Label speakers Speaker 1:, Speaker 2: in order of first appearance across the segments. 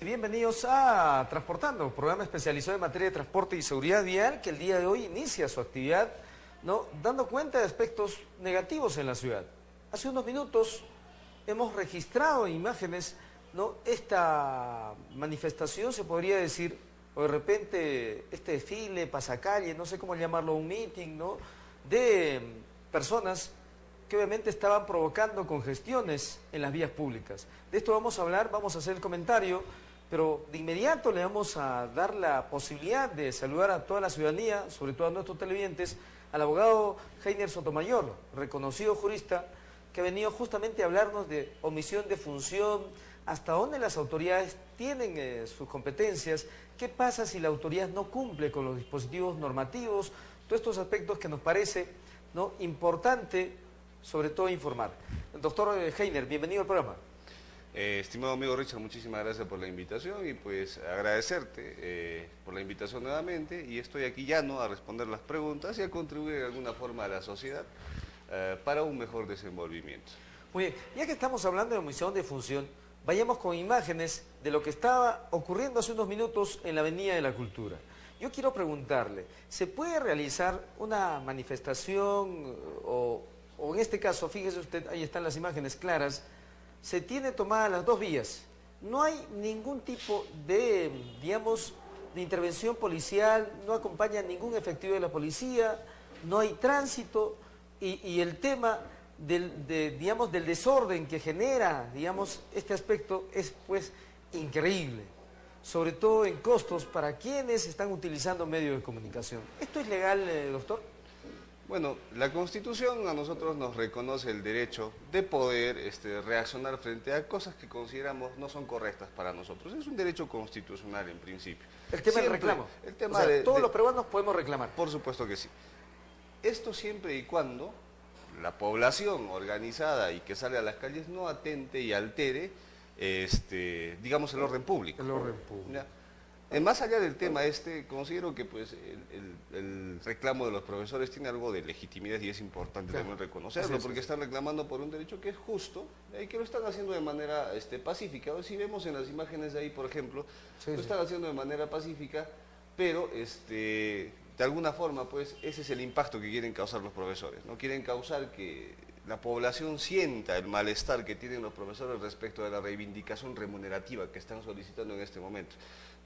Speaker 1: Bienvenidos a Transportando, programa especializado en materia de transporte y seguridad vial que el día de hoy inicia su actividad, ¿no?, dando cuenta de aspectos negativos en la ciudad. Hace unos minutos hemos registrado imágenes, ¿no?, esta manifestación, se podría decir, o de repente este desfile, pasacalle, no sé cómo llamarlo, un meeting, ¿no?, de personas que obviamente estaban provocando congestiones en las vías públicas. De esto vamos a hablar, vamos a hacer el comentario, pero de inmediato le vamos a dar la posibilidad de saludar a toda la ciudadanía, sobre todo a nuestros televidentes, al abogado Heiner Sotomayor, reconocido jurista, que ha venido justamente a hablarnos de omisión de función, hasta dónde las autoridades tienen sus competencias, qué pasa si la autoridad no cumple con los dispositivos normativos, todos estos aspectos que nos parece, ¿no?, importante, sobre todo informar. Doctor Heiner, bienvenido al programa.
Speaker 2: Estimado amigo Richard, muchísimas gracias por la invitación y pues agradecerte por la invitación nuevamente, y estoy aquí llano a responder las preguntas y a contribuir de alguna forma a la sociedad para un mejor desenvolvimiento.
Speaker 1: Muy bien, ya que estamos hablando de omisión de función, vayamos con imágenes de lo que estaba ocurriendo hace unos minutos en la Avenida de la Cultura. Yo quiero preguntarle, ¿se puede realizar una manifestación o en este caso, fíjese usted, ahí están las imágenes claras, se tiene tomadas las dos vías, no hay ningún tipo de, digamos, de intervención policial, no acompaña ningún efectivo de la policía, no hay tránsito y el tema digamos, del desorden que genera, digamos, este aspecto es pues increíble, sobre todo en costos para quienes están utilizando medios de comunicación. ¿Esto es legal, doctor?
Speaker 2: Bueno, la Constitución a nosotros nos reconoce el derecho de poder reaccionar frente a cosas que consideramos no son correctas para nosotros. Es un derecho constitucional en principio.
Speaker 1: El tema del reclamo.
Speaker 2: El tema
Speaker 1: o sea, todos los peruanos podemos reclamar.
Speaker 2: Por supuesto que sí. Esto siempre y cuando la población organizada y que sale a las calles no atente y altere, digamos, el orden público.
Speaker 1: El orden público.
Speaker 2: ¿Ya? Más allá del tema considero que pues el reclamo de los profesores tiene algo de legitimidad y es importante también reconocerlo, porque están reclamando por un derecho que es justo y que lo están haciendo de manera pacífica. Si vemos en las imágenes de ahí, por ejemplo, lo están haciendo de manera pacífica, pero de alguna forma pues ese es el impacto que quieren causar los profesores, ¿no? Quieren causar que la población sienta el malestar que tienen los profesores respecto de la reivindicación remunerativa que están solicitando en este momento.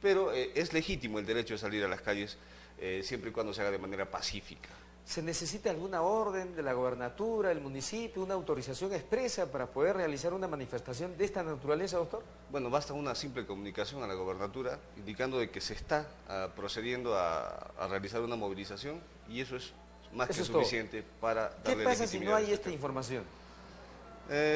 Speaker 2: Pero es legítimo el derecho de salir a las calles siempre y cuando se haga de manera pacífica.
Speaker 1: ¿Se necesita alguna orden de la gobernatura, del municipio, una autorización expresa para poder realizar una manifestación de esta naturaleza, doctor?
Speaker 2: Bueno, basta una simple comunicación a la gobernatura indicando de que se está procediendo a realizar una movilización, y eso es más que suficiente para darle legitimidad.
Speaker 1: ¿Qué pasa si no hay esta información?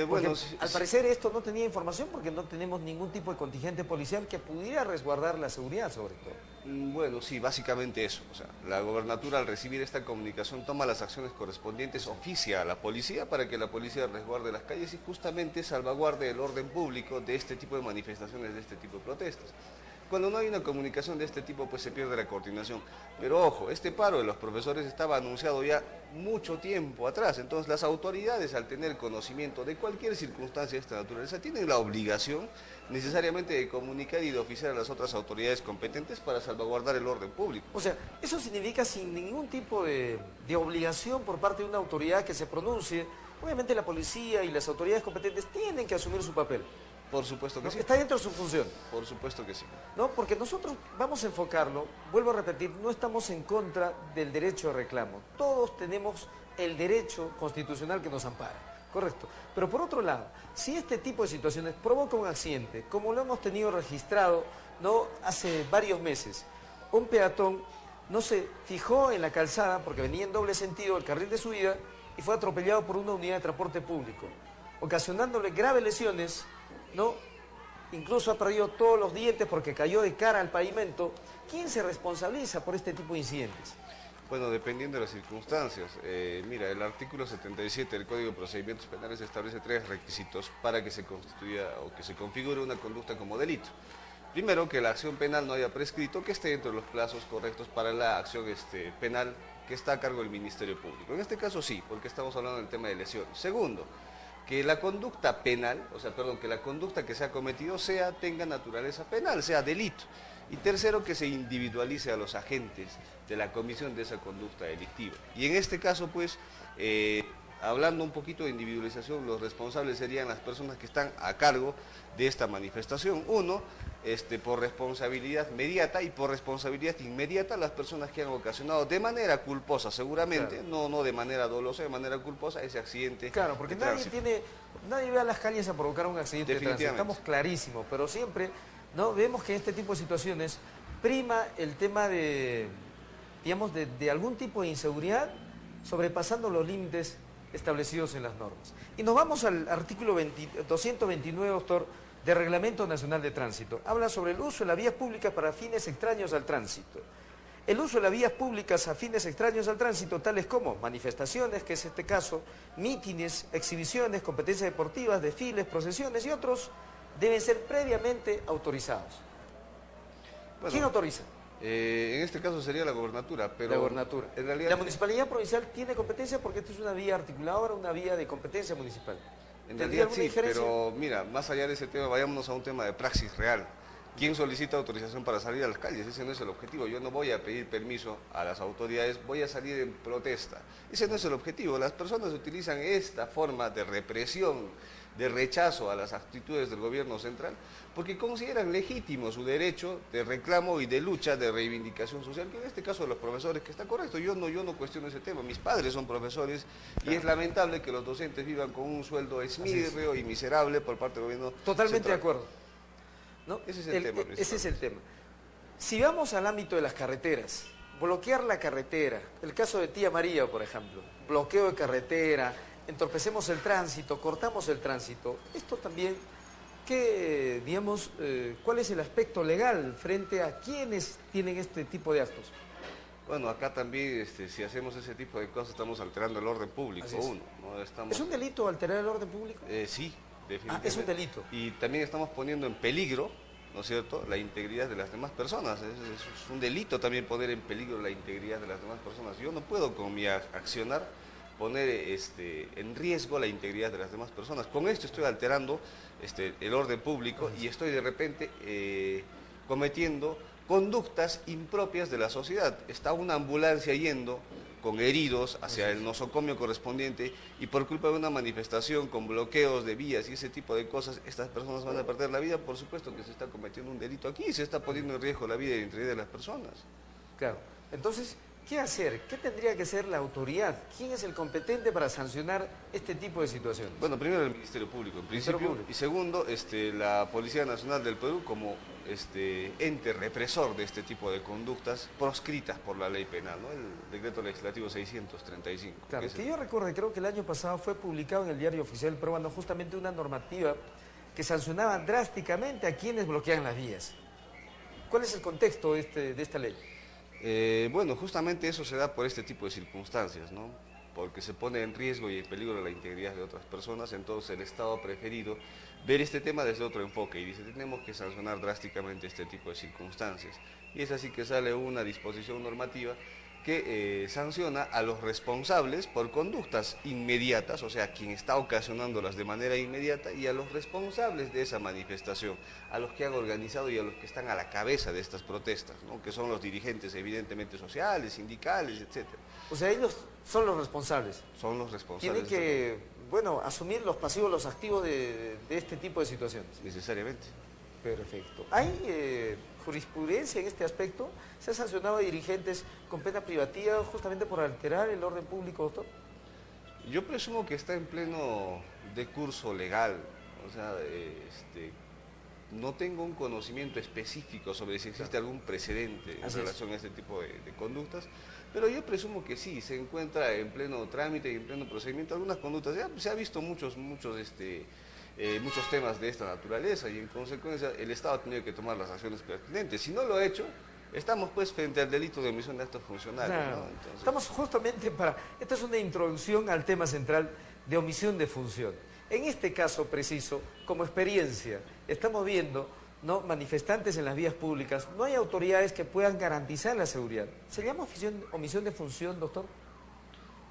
Speaker 2: Bueno,
Speaker 1: al parecer esto no tenía información porque no tenemos ningún tipo de contingente policial que pudiera resguardar la seguridad, sobre todo.
Speaker 2: Bueno, sí, básicamente eso. O sea, la gobernatura al recibir esta comunicación toma las acciones correspondientes, oficia a la policía para que la policía resguarde las calles y justamente salvaguarde el orden público de este tipo de manifestaciones, de este tipo de protestas. Cuando no hay una comunicación de este tipo, pues se pierde la coordinación. Pero ojo, este paro de los profesores estaba anunciado ya mucho tiempo atrás, entonces las autoridades, al tener conocimiento de cualquier circunstancia de esta naturaleza, tienen la obligación necesariamente de comunicar y de oficiar a las otras autoridades competentes para salvaguardar el orden público.
Speaker 1: O sea, eso significa sin ningún tipo de obligación por parte de una autoridad que se pronuncie. Obviamente la policía y las autoridades competentes tienen que asumir su papel.
Speaker 2: Por supuesto que sí.
Speaker 1: Está dentro de su función.
Speaker 2: Por supuesto que sí.
Speaker 1: No, porque nosotros vamos a enfocarlo, vuelvo a repetir, no estamos en contra del derecho de reclamo. Todos tenemos el derecho constitucional que nos ampara, correcto. Pero por otro lado, si este tipo de situaciones provoca un accidente, como lo hemos tenido registrado, ¿no?, hace varios meses, un peatón no se fijó en la calzada porque venía en doble sentido el carril de subida y fue atropellado por una unidad de transporte público, ocasionándole graves lesiones, ¿no? Incluso ha perdido todos los dientes porque cayó de cara al pavimento. ¿Quién se responsabiliza por este tipo de incidentes?
Speaker 2: Bueno, dependiendo de las circunstancias. Mira, el artículo 77 del Código de Procedimientos Penales establece 3 requisitos para que se constituya o que se configure una conducta como delito. Primero, que la acción penal no haya prescrito, que esté dentro de los plazos correctos para la acción penal que está a cargo del Ministerio Público. En este caso sí, porque estamos hablando del tema de lesiones. Segundo, que la conducta penal, o sea, perdón, que la conducta que se ha cometido tenga naturaleza penal, sea delito. Y tercero, que se individualice a los agentes de la comisión de esa conducta delictiva. Y en este caso, pues, hablando un poquito de individualización, los responsables serían las personas que están a cargo de esta manifestación. Uno, por responsabilidad mediata, y por responsabilidad inmediata las personas que han ocasionado de manera culposa, seguramente, claro, no de manera dolosa, de manera culposa, ese accidente.
Speaker 1: Claro, porque nadie ve a las calles a provocar un accidente de tránsito, estamos clarísimos, pero siempre, ¿no?, vemos que en este tipo de situaciones prima el tema de, digamos, de algún tipo de inseguridad sobrepasando los límites establecidos en las normas. Y nos vamos al artículo 229, doctor, del Reglamento Nacional de Tránsito. Habla sobre el uso de las vías públicas para fines extraños al tránsito. El uso de las vías públicas a fines extraños al tránsito, tales como manifestaciones, que es este caso, mítines, exhibiciones, competencias deportivas, desfiles, procesiones y otros, deben ser previamente autorizados. Bueno, ¿quién autoriza?
Speaker 2: En este caso sería la gobernatura, pero...
Speaker 1: La gobernatura.
Speaker 2: En realidad,
Speaker 1: la municipalidad provincial tiene competencia porque esto es una vía articuladora, una vía de competencia municipal.
Speaker 2: En realidad sí, pero mira, más allá de ese tema, vayámonos a un tema de praxis real. ¿Quién solicita autorización para salir a las calles? Ese no es el objetivo. Yo no voy a pedir permiso a las autoridades, voy a salir en protesta. Ese no es el objetivo. Las personas utilizan esta forma de represión, de rechazo a las actitudes del gobierno central, porque consideran legítimo su derecho de reclamo y de lucha, de reivindicación social, que en este caso de los profesores, que está correcto. Yo no cuestiono ese tema. Mis padres son profesores, claro, y es lamentable que los docentes vivan con un sueldo esmírreo y miserable por parte del gobierno
Speaker 1: Totalmente
Speaker 2: central.
Speaker 1: De acuerdo. ¿No?
Speaker 2: Ese es el tema.
Speaker 1: Ese es el tema. Si vamos al ámbito de las carreteras, bloquear la carretera, el caso de Tía María, por ejemplo, bloqueo de carretera, entorpecemos el tránsito, cortamos el tránsito, esto también, ¿cuál es el aspecto legal frente a quienes tienen este tipo de actos?
Speaker 2: Bueno, acá también, si hacemos ese tipo de cosas, estamos alterando el orden público. ¿No?
Speaker 1: ¿Es un delito alterar el orden público?
Speaker 2: Sí, definitivamente.
Speaker 1: Es un delito.
Speaker 2: Y también estamos poniendo en peligro, ¿no es cierto?, la integridad de las demás personas. Es un delito también poner en peligro la integridad de las demás personas. Yo no puedo con mi accionar poner en riesgo la integridad de las demás personas. Con esto estoy alterando el orden público y estoy de repente cometiendo conductas impropias de la sociedad. Está una ambulancia yendo con heridos hacia el nosocomio correspondiente y por culpa de una manifestación con bloqueos de vías y ese tipo de cosas, estas personas van a perder la vida. Por supuesto que se está cometiendo un delito aquí y se está poniendo en riesgo la vida y la integridad de las personas.
Speaker 1: Claro. Entonces, ¿qué hacer? ¿Qué tendría que hacer la autoridad? ¿Quién es el competente para sancionar este tipo de situaciones?
Speaker 2: Bueno, primero el Ministerio Público, en principio, y segundo, la Policía Nacional del Perú como ente represor de este tipo de conductas proscritas por la ley penal, ¿no? El decreto legislativo 635.
Speaker 1: Claro, que yo recuerdo, creo que el año pasado fue publicado en el Diario Oficial Peruano justamente una normativa que sancionaba drásticamente a quienes bloquean las vías. ¿Cuál es el contexto de esta ley?
Speaker 2: Bueno, justamente eso se da por este tipo de circunstancias, ¿no? Porque se pone en riesgo y en peligro la integridad de otras personas, entonces el Estado ha preferido ver este tema desde otro enfoque y dice, tenemos que sancionar drásticamente este tipo de circunstancias. Y es así que sale una disposición normativa que sanciona a los responsables por conductas inmediatas, o sea, quien está ocasionándolas de manera inmediata, y a los responsables de esa manifestación, a los que han organizado y a los que están a la cabeza de estas protestas, ¿no? Que son los dirigentes evidentemente sociales, sindicales, etc.
Speaker 1: O sea, ellos son los responsables.
Speaker 2: Son los responsables.
Speaker 1: Tienen que, asumir los pasivos, los activos de este tipo de situaciones.
Speaker 2: Necesariamente.
Speaker 1: Perfecto. ¿Hay jurisprudencia en este aspecto? ¿Se ha sancionado a dirigentes con pena privativa justamente por alterar el orden público, doctor?
Speaker 2: Yo presumo que está en pleno decurso legal. O sea, no tengo un conocimiento específico sobre si existe algún precedente en relación a este tipo de conductas, pero yo presumo que sí, se encuentra en pleno trámite y en pleno procedimiento algunas conductas. Ya se ha visto muchos temas de esta naturaleza y en consecuencia el Estado ha tenido que tomar las acciones pertinentes. Si no lo ha hecho, estamos pues frente al delito de omisión de actos funcionales.
Speaker 1: Claro.
Speaker 2: ¿No? Entonces...
Speaker 1: Estamos justamente esta es una introducción al tema central de omisión de función. En este caso preciso, como experiencia, estamos viendo, ¿no?, manifestantes en las vías públicas, no hay autoridades que puedan garantizar la seguridad. ¿Se llama omisión de función, doctor?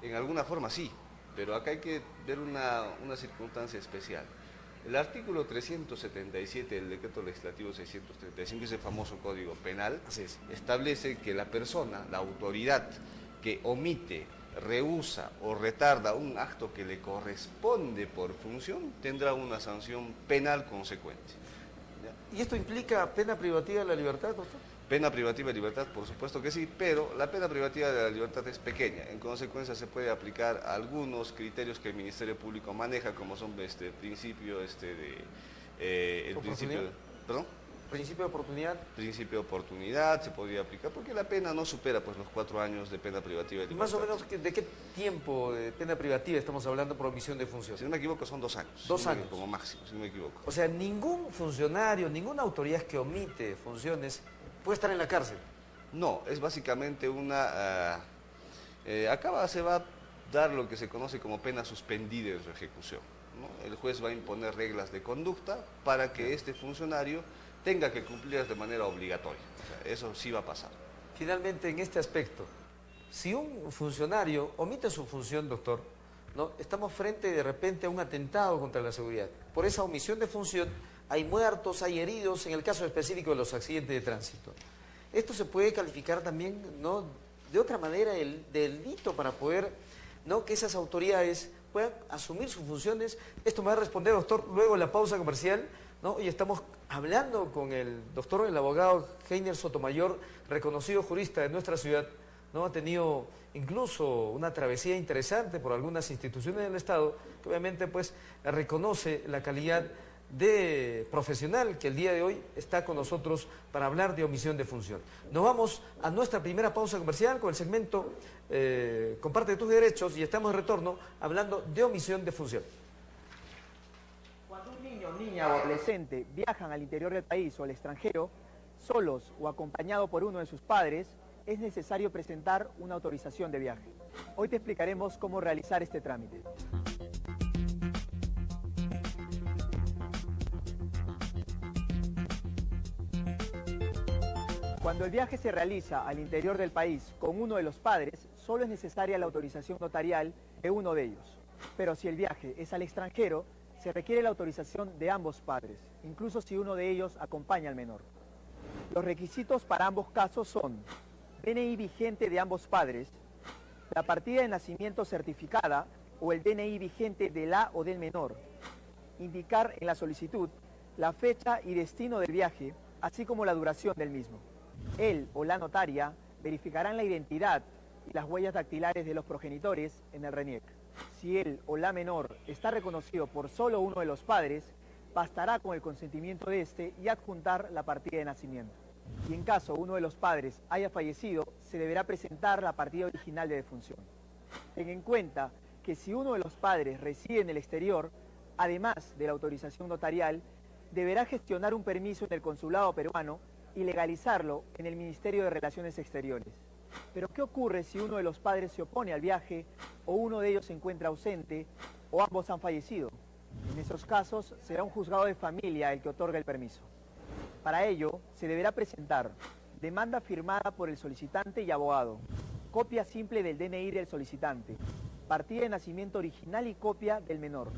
Speaker 2: En alguna forma sí, pero acá hay que ver una circunstancia especial. El artículo 377 del decreto legislativo 635, ese famoso código penal, establece que la persona, la autoridad que omite, rehúsa o retarda un acto que le corresponde por función, tendrá una sanción penal consecuente.
Speaker 1: ¿Y esto implica pena privativa de la libertad, doctor?
Speaker 2: Pena privativa de libertad, por supuesto que sí, pero la pena privativa de la libertad es pequeña. En consecuencia, se puede aplicar algunos criterios que el Ministerio Público maneja, como son principio ¿perdón?
Speaker 1: Principio de oportunidad.
Speaker 2: Principio de oportunidad se podría aplicar, porque la pena no supera pues, los 4 años de pena privativa de libertad.
Speaker 1: ¿Y más o menos de qué tiempo de pena privativa estamos hablando por omisión de función?
Speaker 2: Si no me equivoco, son 2 años.
Speaker 1: 2 años.
Speaker 2: Como máximo, si no me equivoco.
Speaker 1: O sea, ningún funcionario, ninguna autoridad que omite funciones puede estar en la cárcel.
Speaker 2: No, es básicamente acá se va a dar lo que se conoce como pena suspendida en su ejecución, ¿no? El juez va a imponer reglas de conducta para que este funcionario tenga que cumplirlas de manera obligatoria. O sea, eso sí va a pasar.
Speaker 1: Finalmente, en este aspecto, si un funcionario omite su función, doctor, ¿no? Estamos frente de repente a un atentado contra la seguridad. Por esa omisión de función hay muertos, hay heridos, en el caso específico de los accidentes de tránsito. Esto se puede calificar también, ¿no?, de otra manera el delito para poder, ¿no?, que esas autoridades puedan asumir sus funciones. Esto me va a responder, doctor, luego en la pausa comercial, ¿no? Hoy estamos hablando con el doctor, el abogado Heiner Sotomayor, reconocido jurista de nuestra ciudad, ¿no? Ha tenido incluso una travesía interesante por algunas instituciones del Estado, que obviamente pues reconoce la calidad de profesional que el día de hoy está con nosotros para hablar de omisión de función. Nos vamos a nuestra primera pausa comercial con el segmento Comparte tus derechos y estamos de retorno hablando de omisión de función.
Speaker 3: Cuando un niño, niña o adolescente viajan al interior del país o al extranjero, solos o acompañado por uno de sus padres, es necesario presentar una autorización de viaje. Hoy te explicaremos cómo realizar este trámite. Cuando el viaje se realiza al interior del país con uno de los padres, solo es necesaria la autorización notarial de uno de ellos. Pero si el viaje es al extranjero, se requiere la autorización de ambos padres, incluso si uno de ellos acompaña al menor. Los requisitos para ambos casos son DNI vigente de ambos padres, la partida de nacimiento certificada o el DNI vigente de la o del menor, indicar en la solicitud la fecha y destino del viaje, así como la duración del mismo. Él o la notaria verificarán la identidad y las huellas dactilares de los progenitores en el RENIEC. Si él o la menor está reconocido por solo uno de los padres, bastará con el consentimiento de este y adjuntar la partida de nacimiento. Y en caso uno de los padres haya fallecido, se deberá presentar la partida original de defunción. Ten en cuenta que si uno de los padres reside en el exterior, además de la autorización notarial, deberá gestionar un permiso en el consulado peruano y legalizarlo en el Ministerio de Relaciones Exteriores. Pero ¿qué ocurre si uno de los padres se opone al viaje o uno de ellos se encuentra ausente o ambos han fallecido? En esos casos será un juzgado de familia el que otorga el permiso. Para ello se deberá presentar demanda firmada por el solicitante y abogado, copia simple del DNI del solicitante, partida de nacimiento original y copia del menor,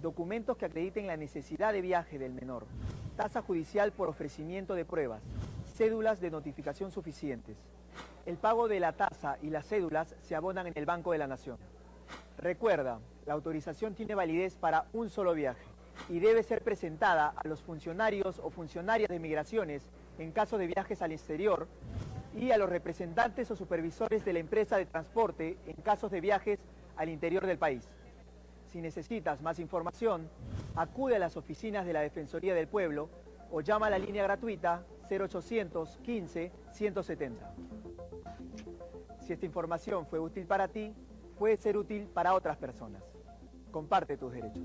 Speaker 3: documentos que acrediten la necesidad de viaje del menor, tasa judicial por ofrecimiento de pruebas, cédulas de notificación suficientes. El pago de la tasa y las cédulas se abonan en el Banco de la Nación. Recuerda, la autorización tiene validez para un solo viaje y debe ser presentada a los funcionarios o funcionarias de migraciones en caso de viajes al exterior y a los representantes o supervisores de la empresa de transporte en casos de viajes al interior del país. Si necesitas más información, acude a las oficinas de la Defensoría del Pueblo o llama a la línea gratuita 0800 15 170. Si esta información fue útil para ti, puede ser útil para otras personas. Comparte tus derechos.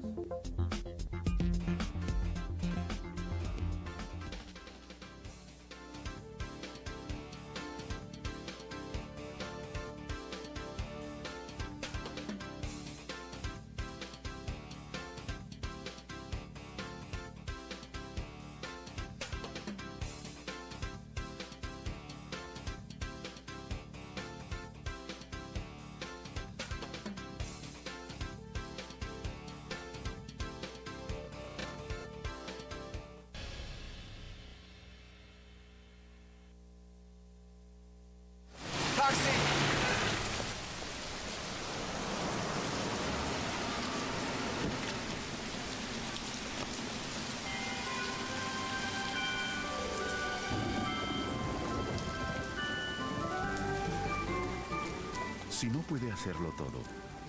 Speaker 4: Si no puede hacerlo todo,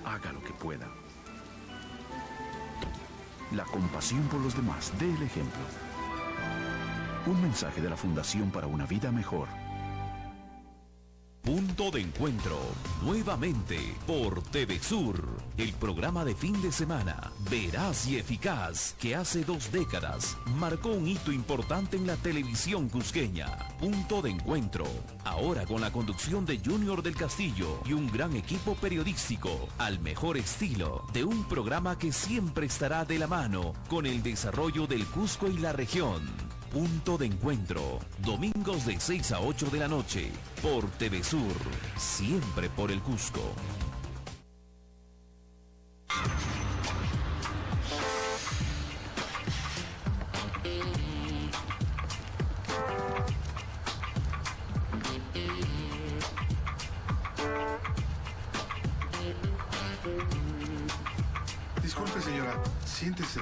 Speaker 4: haga lo que pueda. La compasión por los demás, dé el ejemplo. Un mensaje de la Fundación para una Vida Mejor.
Speaker 5: Punto de encuentro, nuevamente por TV Sur, el programa de fin de semana, veraz y eficaz, que hace 2 décadas marcó un hito importante en la televisión cusqueña. Punto de encuentro, ahora con la conducción de Junior del Castillo y un gran equipo periodístico, al mejor estilo de un programa que siempre estará de la mano con el desarrollo del Cusco y la región. Punto de encuentro, domingos de 6 a 8 de la noche, por TV Sur, siempre por el Cusco.
Speaker 6: Disculpe, señora, siéntese.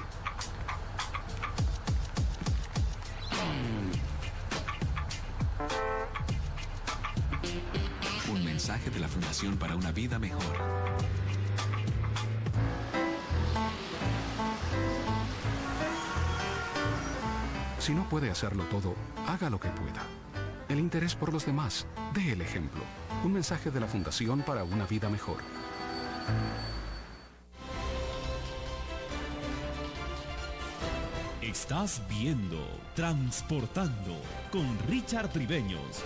Speaker 7: Un mensaje de la Fundación para una Vida Mejor. Si no puede hacerlo todo, haga lo que pueda. El interés por los demás, dé el ejemplo. Un mensaje de la Fundación para una Vida Mejor.
Speaker 5: Estás viendo Transportando con Richard Tribeños.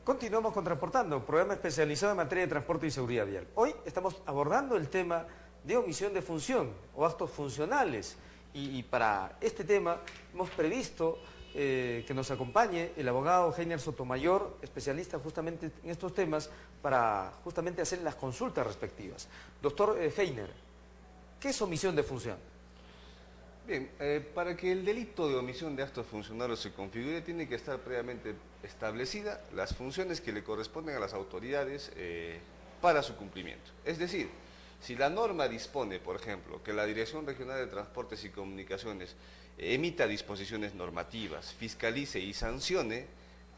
Speaker 1: Continuamos con Transportando, programa especializado en materia de transporte y seguridad vial. Hoy estamos abordando el tema de omisión de función o actos funcionales. Y para este tema hemos previsto que nos acompañe el abogado Heiner Sotomayor, especialista justamente en estos temas, para justamente hacer las consultas respectivas. Doctor Heiner, ¿qué es omisión de función?
Speaker 2: Bien, para que el delito de omisión de actos funcionales se configure, tiene que estar previamente establecida las funciones que le corresponden a las autoridades para su cumplimiento. Es decir, si la norma dispone, por ejemplo, que la Dirección Regional de Transportes y Comunicaciones emita disposiciones normativas, fiscalice y sancione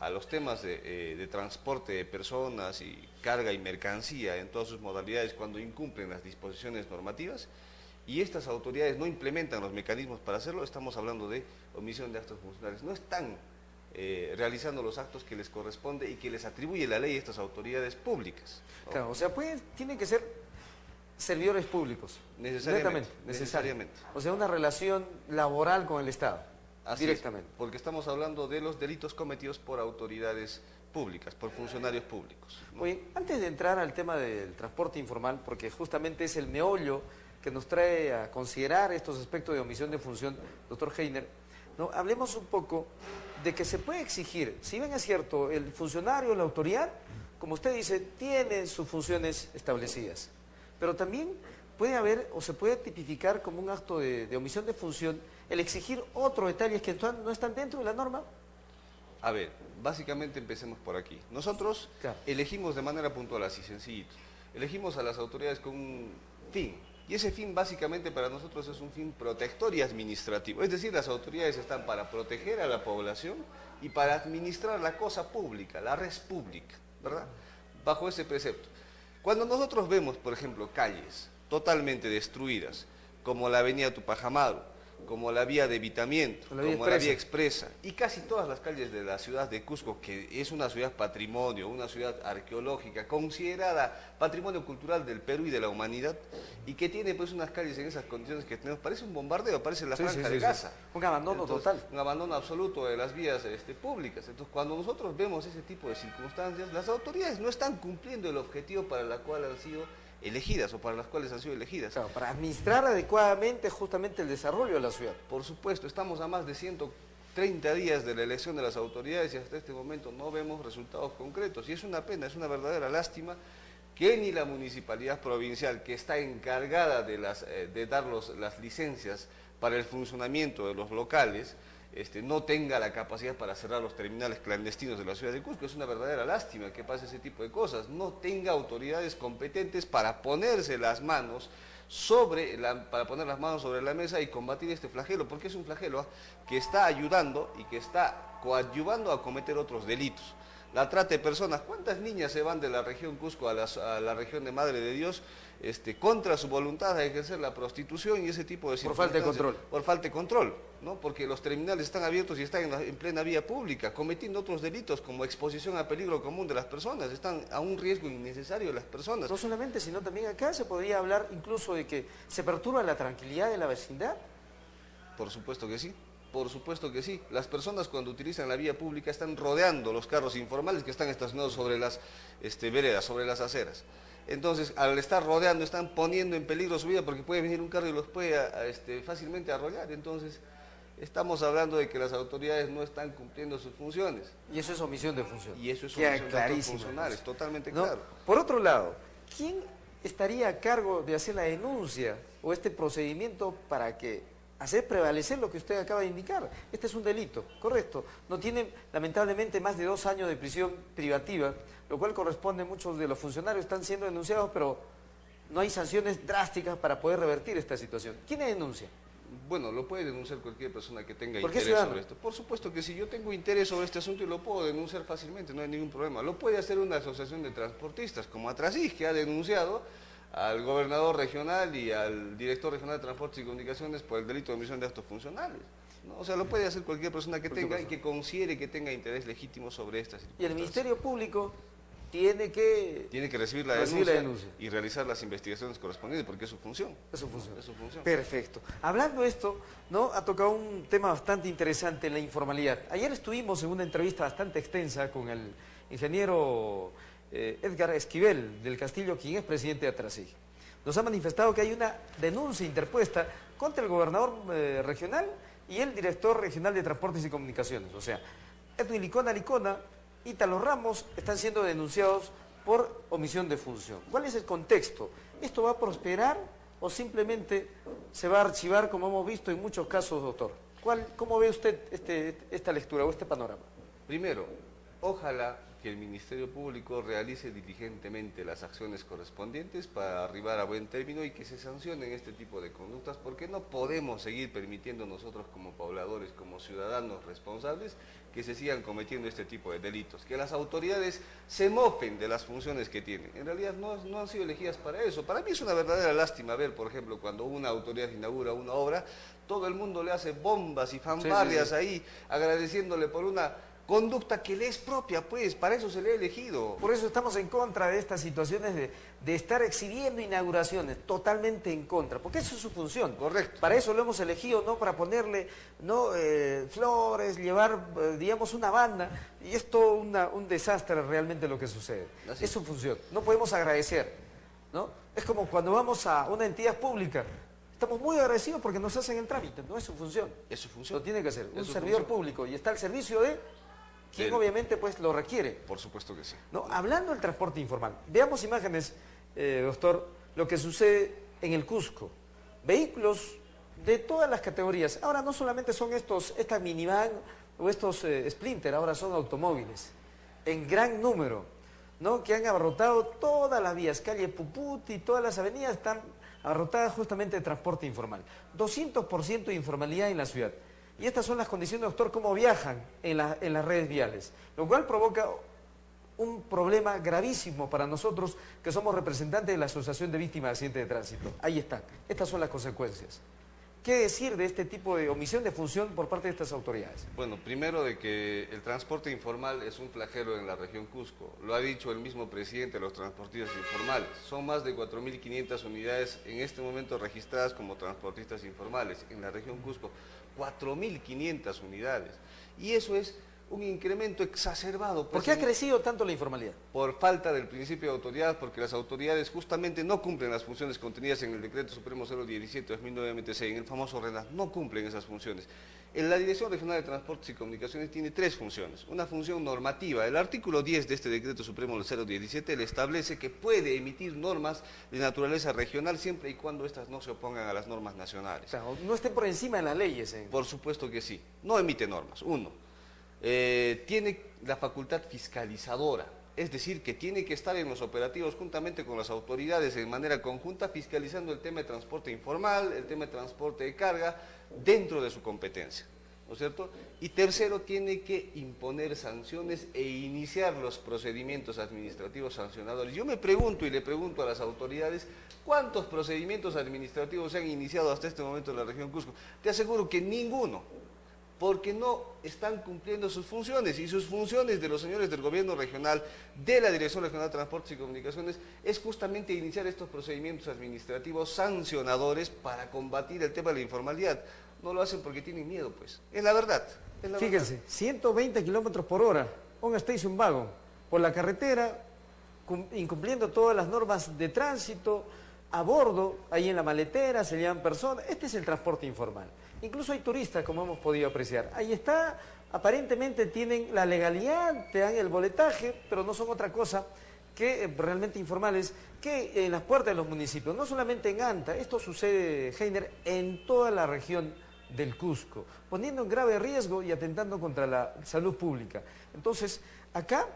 Speaker 2: a los temas de transporte de personas y carga y mercancía en todas sus modalidades cuando incumplen las disposiciones normativas, y estas autoridades no implementan los mecanismos para hacerlo, estamos hablando de omisión de actos funcionales. No están realizando los actos que les corresponde y que les atribuye la ley a estas autoridades públicas, ¿no?
Speaker 1: Claro, o sea, tienen que ser servidores públicos.
Speaker 2: Necesariamente.
Speaker 1: O sea, una relación laboral con el Estado,
Speaker 2: Así
Speaker 1: directamente.
Speaker 2: Es, porque estamos hablando de los delitos cometidos por autoridades públicas, por funcionarios públicos, ¿no?
Speaker 1: Oye, antes de entrar al tema del transporte informal, porque justamente es el meollo que nos trae a considerar estos aspectos de omisión de función, doctor Heiner, ¿no? Hablemos un poco de que se puede exigir, si bien es cierto, el funcionario, la autoridad, como usted dice, tiene sus funciones establecidas, pero también puede haber o se puede tipificar como un acto de omisión de función el exigir otros detalles que no están dentro de la norma.
Speaker 2: A ver, básicamente empecemos por aquí. Nosotros elegimos de manera puntual, así sencillito, elegimos a las autoridades con un fin. Y ese fin básicamente para nosotros es un fin protector y administrativo. Es decir, las autoridades están para proteger a la población y para administrar la cosa pública, la res pública, ¿verdad? Bajo ese precepto. Cuando nosotros vemos, por ejemplo, calles totalmente destruidas, como la avenida Tupac Amaru, como la vía de evitamiento, como la vía expresa, y casi todas las calles de la ciudad de Cusco, que es una ciudad patrimonio, una ciudad arqueológica, considerada patrimonio cultural del Perú y de la humanidad, y que tiene pues unas calles en esas condiciones que tenemos, parece un bombardeo, parece la franja de Gaza.
Speaker 1: Un abandono total.
Speaker 2: Un abandono absoluto de las vías públicas. Entonces, cuando nosotros vemos ese tipo de circunstancias, las autoridades no están cumpliendo el objetivo para el cual han sido elegidas o para las cuales han sido elegidas.
Speaker 1: Claro, para administrar adecuadamente justamente el desarrollo de la ciudad.
Speaker 2: Por supuesto, estamos a más de 130 días de la elección de las autoridades y hasta este momento no vemos resultados concretos. Y es una pena, es una verdadera lástima que ni la municipalidad provincial, que está encargada de dar las licencias para el funcionamiento de los locales, no tenga la capacidad para cerrar los terminales clandestinos de la ciudad de Cusco. Es una verdadera lástima que pase ese tipo de cosas. No tenga autoridades competentes para ponerse las manos sobre la mesa y combatir este flagelo, porque es un flagelo que está ayudando y que está coadyuvando a cometer otros delitos. La trata de personas, ¿cuántas niñas se van de la región Cusco a la región de Madre de Dios contra su voluntad a ejercer la prostitución y ese tipo de
Speaker 1: circunstancias? Por falta de control.
Speaker 2: Por falta de control, ¿no? Porque los terminales están abiertos y están en plena vía pública, cometiendo otros delitos como exposición a peligro común de las personas, están a un riesgo innecesario de las personas.
Speaker 1: No solamente, sino también acá se podría hablar incluso de que se perturba la tranquilidad de la vecindad.
Speaker 2: Por supuesto que sí. Por supuesto que sí. Las personas cuando utilizan la vía pública están rodeando los carros informales que están estacionados sobre las veredas, sobre las aceras. Entonces, al estar rodeando, están poniendo en peligro su vida porque puede venir un carro y los puede fácilmente arrollar. Entonces, estamos hablando de que las autoridades no están cumpliendo sus funciones.
Speaker 1: Y eso es omisión de función.
Speaker 2: Y eso es omisión de actos funcionales, totalmente claro.
Speaker 1: Por otro lado, ¿quién estaría a cargo de hacer la denuncia o este procedimiento para que hacer prevalecer lo que usted acaba de indicar? Este es un delito, correcto. No tiene, lamentablemente, más de 2 años de prisión privativa, lo cual corresponde, muchos de los funcionarios están siendo denunciados, pero no hay sanciones drásticas para poder revertir esta situación. ¿Quién denuncia?
Speaker 2: Bueno, lo puede denunciar cualquier persona que tenga interés sobre esto. Por supuesto que si yo tengo interés sobre este asunto, lo puedo denunciar fácilmente, no hay ningún problema. Lo puede hacer una asociación de transportistas, como Atrasig, que ha denunciado al gobernador regional y al director regional de Transportes y Comunicaciones por el delito de omisión de actos funcionales, ¿no? O sea, lo puede hacer cualquier persona que tenga y que considere que tenga interés legítimo sobre estas circunstancias.
Speaker 1: Y el Ministerio Público tiene que
Speaker 2: recibir la denuncia y realizar las investigaciones correspondientes, porque es su función.
Speaker 1: Es su función. Perfecto. Hablando de esto, ¿no? Ha tocado un tema bastante interesante, la informalidad. Ayer estuvimos en una entrevista bastante extensa con el ingeniero Edgar Esquivel del Castillo, quien es presidente de Atrasig. Nos ha manifestado que hay una denuncia interpuesta contra el gobernador regional y el director regional de Transportes y Comunicaciones. O sea, Edwin Licona, Ítalo Ramos están siendo denunciados por omisión de función. ¿Cuál es el contexto? ¿Esto va a prosperar o simplemente se va a archivar, como hemos visto en muchos casos, doctor? ¿Cómo ve usted esta lectura o este panorama?
Speaker 2: Primero, ojalá que el Ministerio Público realice diligentemente las acciones correspondientes para arribar a buen término y que se sancionen este tipo de conductas, porque no podemos seguir permitiendo nosotros como pobladores, como ciudadanos responsables, que se sigan cometiendo este tipo de delitos, que las autoridades se mofen de las funciones que tienen. En realidad no han sido elegidas para eso. Para mí es una verdadera lástima ver, por ejemplo, cuando una autoridad inaugura una obra, todo el mundo le hace bombas y fanfarrias ahí, agradeciéndole por una conducta que le es propia, pues, para eso se le ha elegido.
Speaker 1: Por eso estamos en contra de estas situaciones de estar exhibiendo inauguraciones, totalmente en contra, porque eso es su función.
Speaker 2: Correcto.
Speaker 1: Para eso lo hemos elegido, no para ponerle flores, llevar, digamos, una banda, y es todo un desastre realmente lo que sucede. Así es su función, no podemos agradecer, ¿no? Es como cuando vamos a una entidad pública, estamos muy agradecidos porque nos hacen el trámite, no es su función.
Speaker 2: Es su función.
Speaker 1: Lo tiene que hacer un servidor público y está al servicio de quien obviamente pues lo requiere.
Speaker 2: Por supuesto que sí.
Speaker 1: ¿No? Hablando del transporte informal, veamos imágenes, doctor, lo que sucede en el Cusco. Vehículos de todas las categorías. Ahora no solamente son estas minivan o estos Sprinter, ahora son automóviles, en gran número, ¿no? Que han abarrotado todas las vías, calle Puputi, todas las avenidas están abarrotadas justamente de transporte informal. 200% de informalidad en la ciudad. Y estas son las condiciones, doctor, cómo viajan en las redes viales, lo cual provoca un problema gravísimo para nosotros que somos representantes de la Asociación de Víctimas de Accidentes de Tránsito. Ahí están, estas son las consecuencias. ¿Qué decir de este tipo de omisión de función por parte de estas autoridades?
Speaker 2: Bueno, primero de que el transporte informal es un flagelo en la región Cusco. Lo ha dicho el mismo presidente de los transportistas informales. Son más de 4.500 unidades en este momento registradas como transportistas informales en la región Cusco. 4.500 unidades. Y eso es un incremento exacerbado.
Speaker 1: ¿Por qué ha crecido tanto la informalidad?
Speaker 2: Por falta del principio de autoridad, porque las autoridades justamente no cumplen las funciones contenidas en el Decreto Supremo 017/2009-MTC, en el famoso RENAC, no cumplen esas funciones. En la Dirección Regional de Transportes y Comunicaciones tiene 3 funciones. Una función normativa. El artículo 10 de este Decreto Supremo 017 le establece que puede emitir normas de naturaleza regional siempre y cuando estas no se opongan a las normas nacionales.
Speaker 1: O sea, no estén por encima de las leyes.
Speaker 2: Por supuesto que sí. No emite normas. Uno, tiene la facultad fiscalizadora. Es decir, que tiene que estar en los operativos juntamente con las autoridades en manera conjunta fiscalizando el tema de transporte informal, el tema de transporte de carga, dentro de su competencia, ¿no es cierto? Y tercero, tiene que imponer sanciones e iniciar los procedimientos administrativos sancionadores. Yo me pregunto y le pregunto a las autoridades, ¿cuántos procedimientos administrativos se han iniciado hasta este momento en la región Cusco? Te aseguro que ninguno, porque no están cumpliendo sus funciones, y sus funciones de los señores del gobierno regional, de la Dirección Regional de Transportes y Comunicaciones, es justamente iniciar estos procedimientos administrativos sancionadores para combatir el tema de la informalidad. No lo hacen porque tienen miedo, pues. Es la verdad.
Speaker 1: Fíjense, 120 kilómetros por hora, un station wagon, por la carretera, incumpliendo todas las normas de tránsito, a bordo, ahí en la maletera, se llevan personas. Este es el transporte informal. Incluso hay turistas, como hemos podido apreciar. Ahí está, aparentemente tienen la legalidad, te dan el boletaje, pero no son otra cosa que realmente informales, que en las puertas de los municipios, no solamente en Anta, esto sucede, Heiner, en toda la región del Cusco, poniendo en grave riesgo y atentando contra la salud pública. Entonces, acá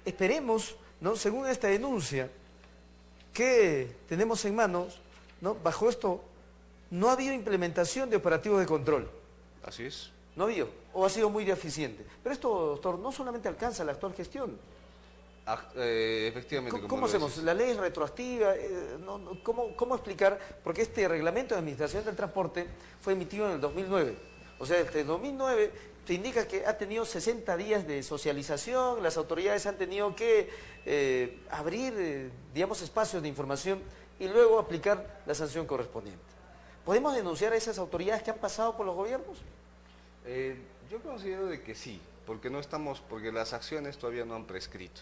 Speaker 1: esperemos, ¿no?, según esta denuncia que tenemos en manos, ¿no?, bajo esto, no ha habido implementación de operativos de control.
Speaker 2: Así es.
Speaker 1: No ha habido, o ha sido muy deficiente. Pero esto, doctor, no solamente alcanza la actual gestión.
Speaker 2: Efectivamente.
Speaker 1: ¿Cómo hacemos? ¿La ley es retroactiva? ¿Cómo explicar? Porque este reglamento de administración del transporte fue emitido en el 2009. O sea, desde el 2009 te indica que ha tenido 60 días de socialización, las autoridades han tenido que abrir, digamos, espacios de información y luego aplicar la sanción correspondiente. ¿Podemos denunciar a esas autoridades que han pasado por los gobiernos?
Speaker 2: Yo considero de que sí, porque porque las acciones todavía no han prescrito.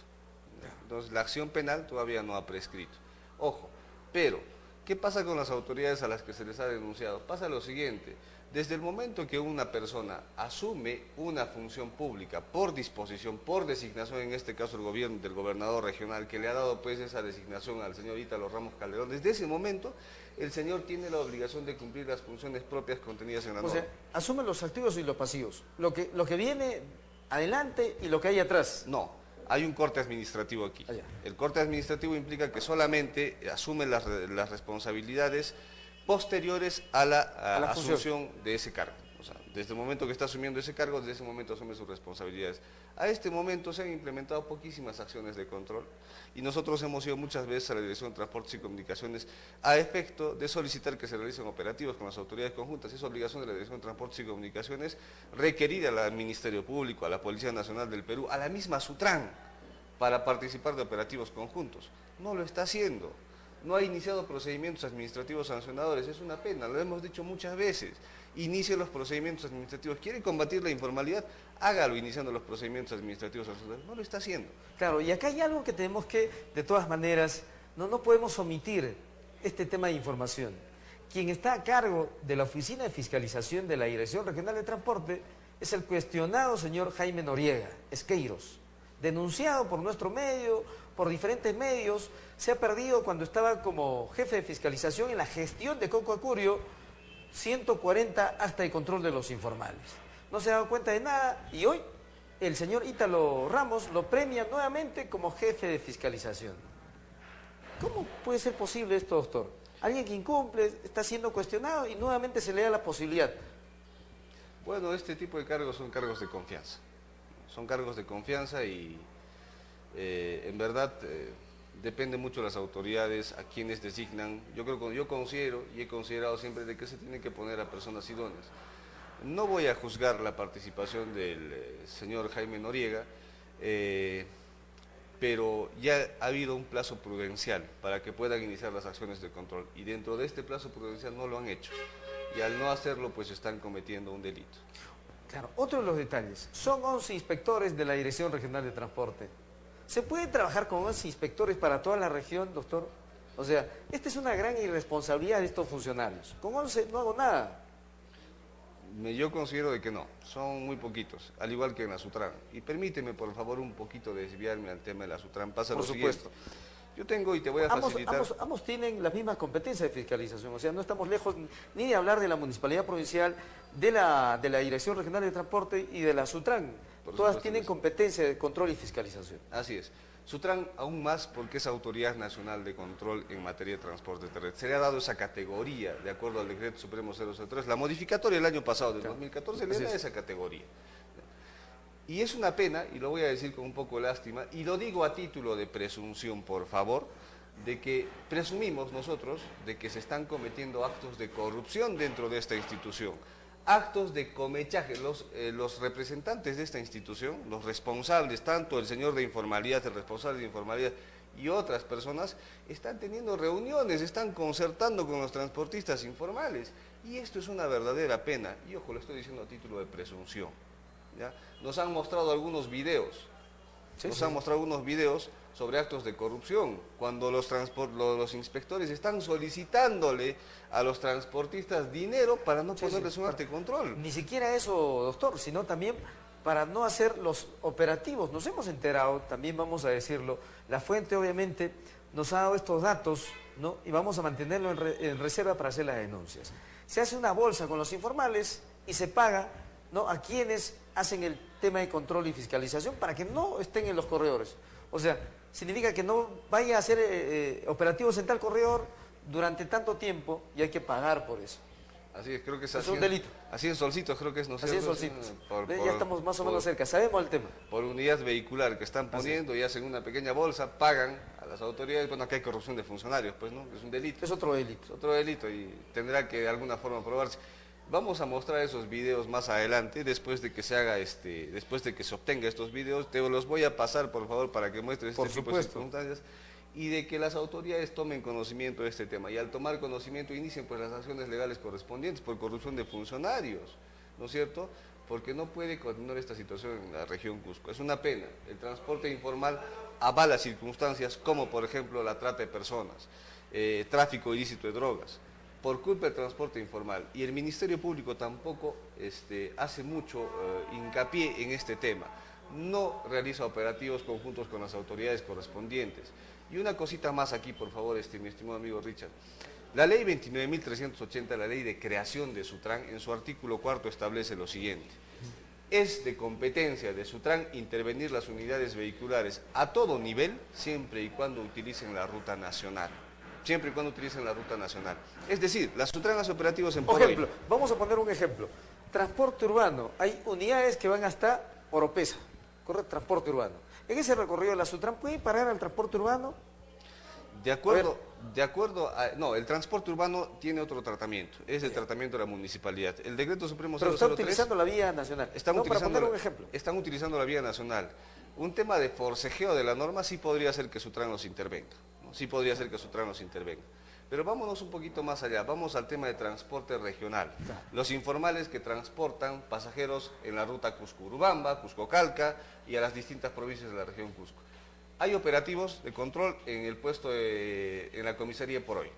Speaker 2: Entonces, la acción penal todavía no ha prescrito. Ojo, pero, ¿qué pasa con las autoridades a las que se les ha denunciado? Pasa lo siguiente, desde el momento que una persona asume una función pública por disposición, por designación, en este caso el gobierno del gobernador regional, que le ha dado pues esa designación al señor Ítalo Ramos Calderón, desde ese momento el señor tiene la obligación de cumplir las funciones propias contenidas en la norma.
Speaker 1: O sea, asume los activos y los pasivos, lo que viene adelante y lo que hay atrás.
Speaker 2: No, hay un corte administrativo aquí.
Speaker 1: Allá.
Speaker 2: El corte administrativo implica que solamente asume las responsabilidades posteriores a la asunción de ese cargo. O sea, desde el momento que está asumiendo ese cargo, desde ese momento asume sus responsabilidades. A este momento se han implementado poquísimas acciones de control y nosotros hemos ido muchas veces a la Dirección de Transportes y Comunicaciones a efecto de solicitar que se realicen operativos con las autoridades conjuntas. Es obligación de la Dirección de Transportes y Comunicaciones requerir al Ministerio Público, a la Policía Nacional del Perú, a la misma Sutran, para participar de operativos conjuntos. No lo está haciendo. No ha iniciado procedimientos administrativos sancionadores, es una pena, lo hemos dicho muchas veces. Inicie los procedimientos administrativos. ¿Quiere combatir la informalidad? Hágalo iniciando los procedimientos administrativos sancionadores. No lo está haciendo.
Speaker 1: Claro, y acá hay algo que tenemos que, de todas maneras, no podemos omitir este tema de información. Quien está a cargo de la Oficina de Fiscalización de la Dirección Regional de Transporte es el cuestionado señor Jaime Noriega Esqueiros, denunciado por nuestro medio, por diferentes medios. Se ha perdido cuando estaba como jefe de fiscalización en la gestión de Coco Acurio 140 actas de control de los informales. No se ha dado cuenta de nada y hoy el señor Ítalo Ramos lo premia nuevamente como jefe de fiscalización. ¿Cómo puede ser posible esto, doctor? Alguien que incumple, está siendo cuestionado y nuevamente se le da la posibilidad.
Speaker 2: Bueno, este tipo de cargos son cargos de confianza. Son cargos de confianza y en verdad depende mucho de las autoridades a quienes designan. Yo considero y he considerado siempre de que se tiene que poner a personas idóneas. No voy a juzgar la participación del señor Jaime Noriega, pero ya ha habido un plazo prudencial para que puedan iniciar las acciones de control y dentro de este plazo prudencial no lo han hecho y al no hacerlo pues están cometiendo un delito.
Speaker 1: Claro, otro de los detalles. Son 11 inspectores de la Dirección Regional de Transporte. ¿Se puede trabajar con 11 inspectores para toda la región, doctor? O sea, esta es una gran irresponsabilidad de estos funcionarios. Con 11 no hago nada.
Speaker 2: Yo considero de que no, son muy poquitos, al igual que en la Sutran. Y permíteme, por favor, un poquito desviarme al tema de la Sutran. Pasa
Speaker 1: Por
Speaker 2: lo
Speaker 1: supuesto.
Speaker 2: siguiente. Yo tengo y te voy a facilitar...
Speaker 1: Ambos tienen las mismas competencias de fiscalización, o sea, no estamos lejos ni de hablar de la Municipalidad Provincial, de la Dirección Regional de Transporte y de la Sutran. Todas tienen competencia de control y fiscalización.
Speaker 2: Así es. Sutran aún más porque es Autoridad Nacional de Control en materia de transporte terrestre. Se le ha dado esa categoría, de acuerdo al Decreto Supremo 003. La modificatoria del año pasado, del 2014, le da esa categoría. Y es una pena, y lo voy a decir con un poco de lástima, y lo digo a título de presunción, por favor, de que presumimos nosotros de que se están cometiendo actos de corrupción dentro de esta institución. Actos de comechaje. Los representantes de esta institución, los responsables, tanto el señor de informalidad, el responsable de informalidad y otras personas, están teniendo reuniones, están concertando con los transportistas informales. Y esto es una verdadera pena. Y ojo, lo estoy diciendo a título de presunción. ¿Ya? Nos han mostrado algunos videos, han mostrado algunos videos sobre actos de corrupción, cuando los inspectores están solicitándole a los transportistas dinero para no ponerles un acto de control.
Speaker 1: Ni siquiera eso, doctor, sino también para no hacer los operativos. Nos hemos enterado, también vamos a decirlo, la fuente obviamente nos ha dado estos datos, ¿no? Y vamos a mantenerlo en reserva para hacer las denuncias. Se hace una bolsa con los informales y se paga, ¿no?, a quienes hacen el tema de control y fiscalización para que no estén en los corredores. O sea, significa que no vaya a hacer operativos en tal corredor durante tanto tiempo y hay que pagar por eso.
Speaker 2: Así es, creo que es
Speaker 1: así. Es un delito.
Speaker 2: Así en Solcitos, creo que es, ¿no?
Speaker 1: Así en Solcitos. Ya estamos más o menos cerca, sabemos el tema.
Speaker 2: Por unidad vehicular que están poniendo y hacen una pequeña bolsa, pagan a las autoridades. Bueno, aquí hay corrupción de funcionarios, pues, ¿no? Es un delito.
Speaker 1: Es otro delito.
Speaker 2: Es otro delito y tendrá que de alguna forma probarse. Vamos a mostrar esos videos más adelante, después de que se haga después de que se obtenga estos videos, te los voy a pasar, por favor, para que muestres este tipo de circunstancias y de que las autoridades tomen conocimiento de este tema. Y al tomar conocimiento inicien pues las acciones legales correspondientes por corrupción de funcionarios, ¿no es cierto? Porque no puede continuar esta situación en la región Cusco. Es una pena. El transporte informal avala circunstancias como, por ejemplo, la trata de personas, tráfico ilícito de drogas, por culpa del transporte informal, y el Ministerio Público tampoco hace mucho hincapié en este tema, no realiza operativos conjuntos con las autoridades correspondientes. Y una cosita más aquí, por favor, mi estimado amigo Richard. La ley 29.380, la ley de creación de Sutran, en su artículo 4 establece lo siguiente: es de competencia de Sutran intervenir las unidades vehiculares a todo nivel, siempre y cuando utilicen la ruta nacional. Siempre y cuando utilicen la ruta nacional. Es decir, las Sutran hace operativos en
Speaker 1: Por ejemplo, vamos a poner un ejemplo. Transporte urbano. Hay unidades que van hasta Oropesa, correcto, transporte urbano. En ese recorrido de la Sutran, ¿puede parar al transporte urbano?
Speaker 2: De acuerdo a... No, el transporte urbano tiene otro tratamiento. Es el tratamiento de la municipalidad. El Decreto Supremo 003...
Speaker 1: Pero está utilizando la vía nacional. Para poner un ejemplo.
Speaker 2: Están utilizando la vía nacional. Un tema de forcejeo de la norma sí podría ser que Sutran nos intervenga. Sí podría ser que Sutran nos intervenga. Pero vámonos un poquito más allá, vamos al tema de transporte regional. Los informales que transportan pasajeros en la ruta Cusco-Urubamba, Cusco-Calca y a las distintas provincias de la región Cusco. Hay operativos de control en el puesto, en la comisaría por hoy.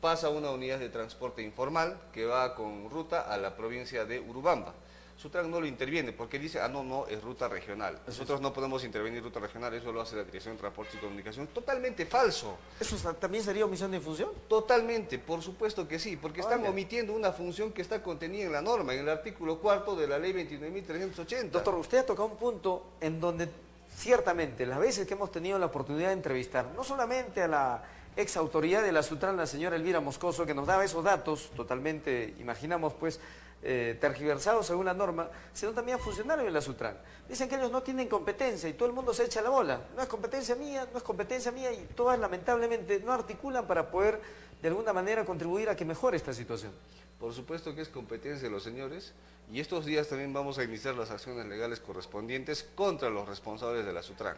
Speaker 2: Pasa una unidad de transporte informal que va con ruta a la provincia de Urubamba. Sutran no lo interviene porque dice, no, es ruta regional. Nosotros no podemos intervenir ruta regional, eso lo hace la Dirección de Transporte y Comunicación. Totalmente falso.
Speaker 1: ¿Eso también sería omisión de función?
Speaker 2: Totalmente, por supuesto que sí, porque están omitiendo una función que está contenida en la norma, en el artículo 4 de la ley 29.380.
Speaker 1: Doctor, usted ha tocado un punto en donde ciertamente las veces que hemos tenido la oportunidad de entrevistar, no solamente a la ex autoridad de la Sutran, la señora Elvira Moscoso, que nos daba esos datos totalmente, imaginamos pues, tergiversados según la norma, sino también a funcionarios de la Sutran. Dicen que ellos no tienen competencia y todo el mundo se echa la bola. No es competencia mía, no es competencia mía, y todas lamentablemente no articulan para poder de alguna manera contribuir a que mejore esta situación.
Speaker 2: Por supuesto que es competencia de los señores, y estos días también vamos a iniciar las acciones legales correspondientes contra los responsables de la Sutran.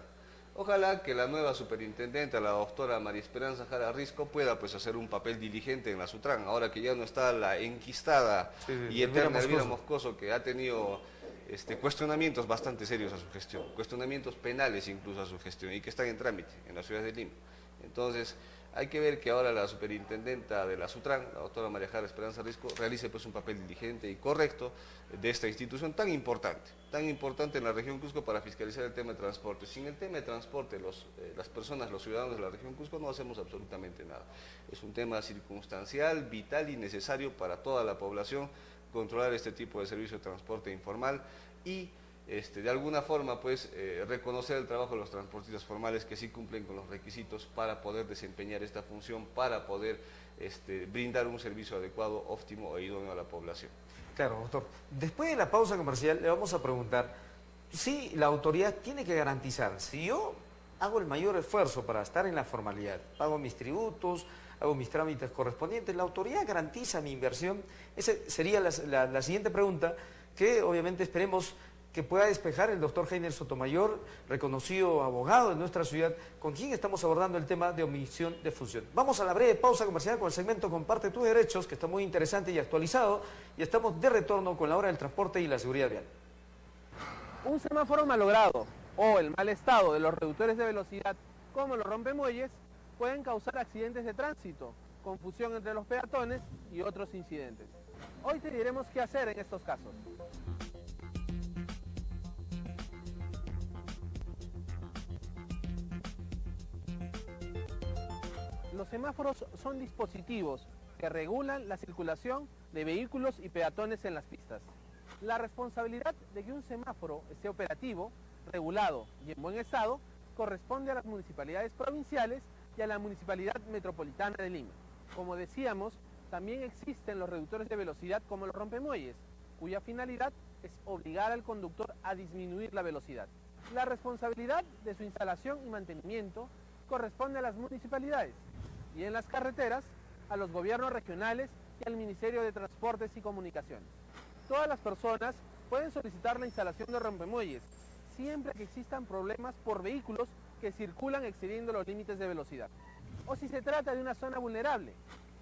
Speaker 2: Ojalá que la nueva superintendente, la doctora María Esperanza Jara Risco, pueda pues hacer un papel diligente en la Sutran, ahora que ya no está la enquistada y eterna Elvira Moscoso, que ha tenido cuestionamientos bastante serios a su gestión, cuestionamientos penales incluso a su gestión, y que están en trámite en la ciudad de Lima. Entonces, hay que ver que ahora la superintendenta de la SUTRAN, la doctora María Jara Esperanza Risco, realice pues un papel diligente y correcto de esta institución tan importante en la región Cusco para fiscalizar el tema de transporte. Sin el tema de transporte, las personas, los ciudadanos de la región Cusco no hacemos absolutamente nada. Es un tema circunstancial, vital y necesario para toda la población controlar este tipo de servicio de transporte informal y de alguna forma pues reconocer el trabajo de los transportistas formales que sí cumplen con los requisitos para poder desempeñar esta función, para poder brindar un servicio adecuado, óptimo e idóneo a la población.
Speaker 1: Claro, doctor. Después de la pausa comercial le vamos a preguntar si la autoridad tiene que garantizar, si yo hago el mayor esfuerzo para estar en la formalidad, pago mis tributos, hago mis trámites correspondientes, ¿la autoridad garantiza mi inversión? Esa sería la siguiente pregunta que obviamente esperemos que pueda despejar el doctor Heiner Sotomayor, reconocido abogado de nuestra ciudad, con quien estamos abordando el tema de omisión de función. Vamos a la breve pausa comercial con el segmento Comparte tus derechos, que está muy interesante y actualizado, y estamos de retorno con la hora del transporte y la seguridad vial.
Speaker 8: Un semáforo malogrado o el mal estado de los reductores de velocidad, como los rompemuelles, pueden causar accidentes de tránsito, confusión entre los peatones y otros incidentes. Hoy te diremos qué hacer en estos casos. Los semáforos son dispositivos que regulan la circulación de vehículos y peatones en las pistas. La responsabilidad de que un semáforo esté operativo, regulado y en buen estado corresponde a las municipalidades provinciales y a la Municipalidad Metropolitana de Lima. Como decíamos, también existen los reductores de velocidad como los rompemuelles, cuya finalidad es obligar al conductor a disminuir la velocidad. La responsabilidad de su instalación y mantenimiento corresponde a las municipalidades y en las carreteras a los gobiernos regionales y al Ministerio de Transportes y Comunicaciones. Todas las personas pueden solicitar la instalación de rompemuelles siempre que existan problemas por vehículos que circulan excediendo los límites de velocidad, o si se trata de una zona vulnerable,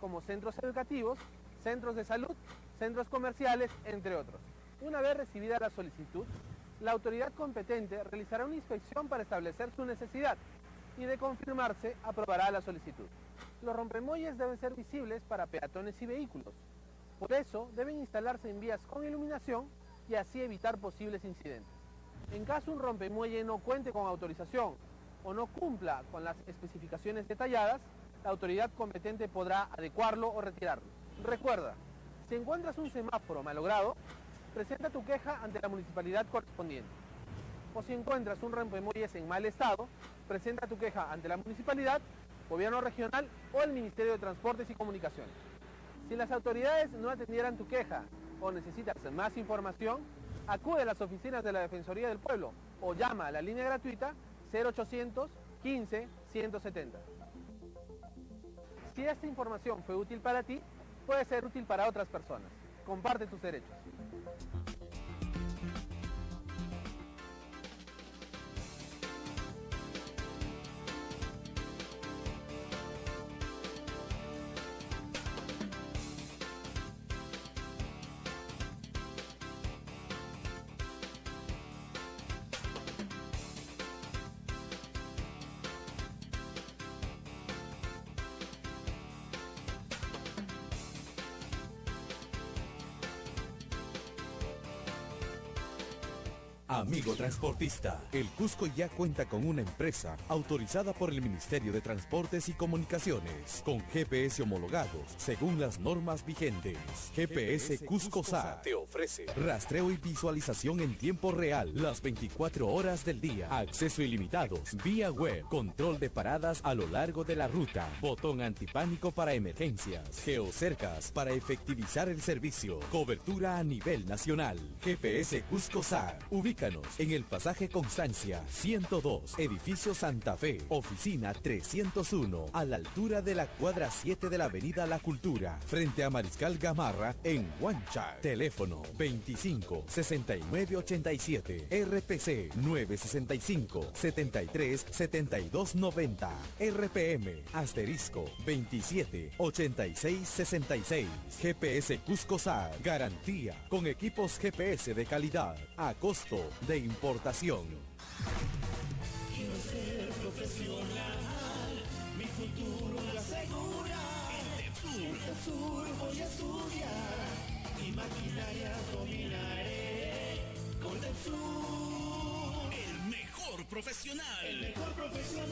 Speaker 8: como centros educativos, centros de salud, centros comerciales, entre otros. Una vez recibida la solicitud, la autoridad competente realizará una inspección para establecer su necesidad y de confirmarse, aprobará la solicitud. Los rompemuelles deben ser visibles para peatones y vehículos. Por eso, deben instalarse en vías con iluminación y así evitar posibles incidentes. En caso un rompemuelle no cuente con autorización o no cumpla con las especificaciones detalladas, la autoridad competente podrá adecuarlo o retirarlo. Recuerda, si encuentras un semáforo malogrado, presenta tu queja ante la municipalidad correspondiente. O si encuentras un rompemuelles en mal estado, presenta tu queja ante la municipalidad, gobierno regional o el Ministerio de Transportes y Comunicaciones. Si las autoridades no atendieran tu queja o necesitas más información, acude a las oficinas de la Defensoría del Pueblo o llama a la línea gratuita 0800 15 170. Si esta información fue útil para ti, puede ser útil para otras personas. Comparte tus derechos.
Speaker 9: Amigo transportista, el Cusco ya cuenta con una empresa autorizada por el Ministerio de Transportes y Comunicaciones, con GPS homologados según las normas vigentes. GPS Cusco SA te ofrece rastreo y visualización en tiempo real las 24 horas del día, acceso ilimitado, vía web, control de paradas a lo largo de la ruta, botón antipánico para emergencias, geocercas para efectivizar el servicio, cobertura a nivel nacional. GPS Cusco SA, ubícate Ubícanos en el pasaje Constancia 102, edificio Santa Fe, oficina 301, a la altura de la cuadra 7 de la avenida La Cultura, frente a Mariscal Gamarra en Huancha. Teléfono 25 69 87, RPC 965 73 72 90, RPM asterisco 27 86 66. GPS Cusco SAR, garantía con equipos GPS de calidad a costo de importación.
Speaker 10: Quiero ser profesional, mi futuro lo asegura. En TEPSUR voy a estudiar y maquinaria dominaré. Con TEPSUR,
Speaker 5: El mejor profesional.
Speaker 10: el mejor profesional.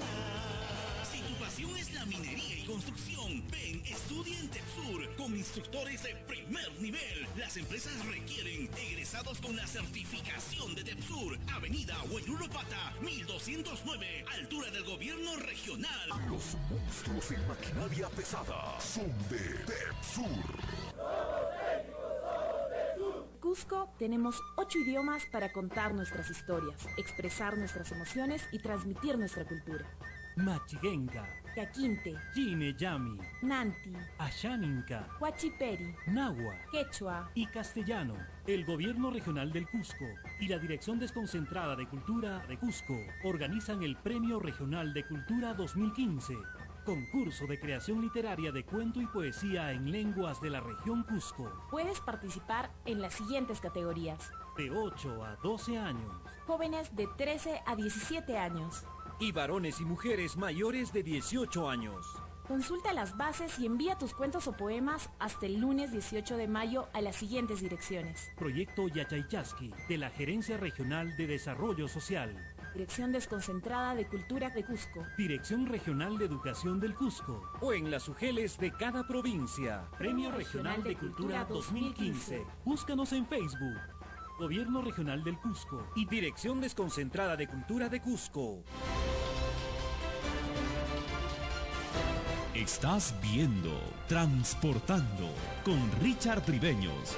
Speaker 5: Si tu pasión es la minería y construcción, ven, estudia en TEPSUR con instructores de primer nivel. Las empresas requieren egresados con la certificación de TEPSUR. Avenida Huayruropata, 1209, altura del gobierno regional.
Speaker 4: Los monstruos en maquinaria pesada son de TEPSUR.
Speaker 11: Cusco tenemos 8 idiomas para contar nuestras historias, expresar nuestras emociones y transmitir nuestra cultura.
Speaker 12: Machigenga,
Speaker 11: Yaquinte,
Speaker 12: Yineyami,
Speaker 11: Nanti,
Speaker 12: Ashaninka,
Speaker 11: Huachiperi,
Speaker 12: Nahua
Speaker 11: Quechua
Speaker 12: y Castellano. El Gobierno Regional del Cusco y la Dirección Desconcentrada de Cultura de Cusco organizan el Premio Regional de Cultura 2015. Concurso de creación literaria de cuento y poesía en lenguas de la región Cusco.
Speaker 11: Puedes participar en las siguientes categorías.
Speaker 12: De 8 a 12 años.
Speaker 11: Jóvenes de 13 a 17 años.
Speaker 13: Y varones y mujeres mayores de 18 años.
Speaker 11: Consulta las bases y envía tus cuentos o poemas hasta el lunes 18 de mayo a las siguientes direcciones.
Speaker 12: Proyecto Yachaychasqui, de la Gerencia Regional de Desarrollo Social.
Speaker 11: Dirección Desconcentrada de Cultura de Cusco.
Speaker 12: Dirección Regional de Educación del Cusco.
Speaker 13: O en las UGELes de cada provincia.
Speaker 12: Premio Regional de Cultura 2015. Búscanos en Facebook. Gobierno Regional del Cusco
Speaker 13: y Dirección Desconcentrada de Cultura de Cusco.
Speaker 5: Estás viendo Transportando con Richard Tribeños.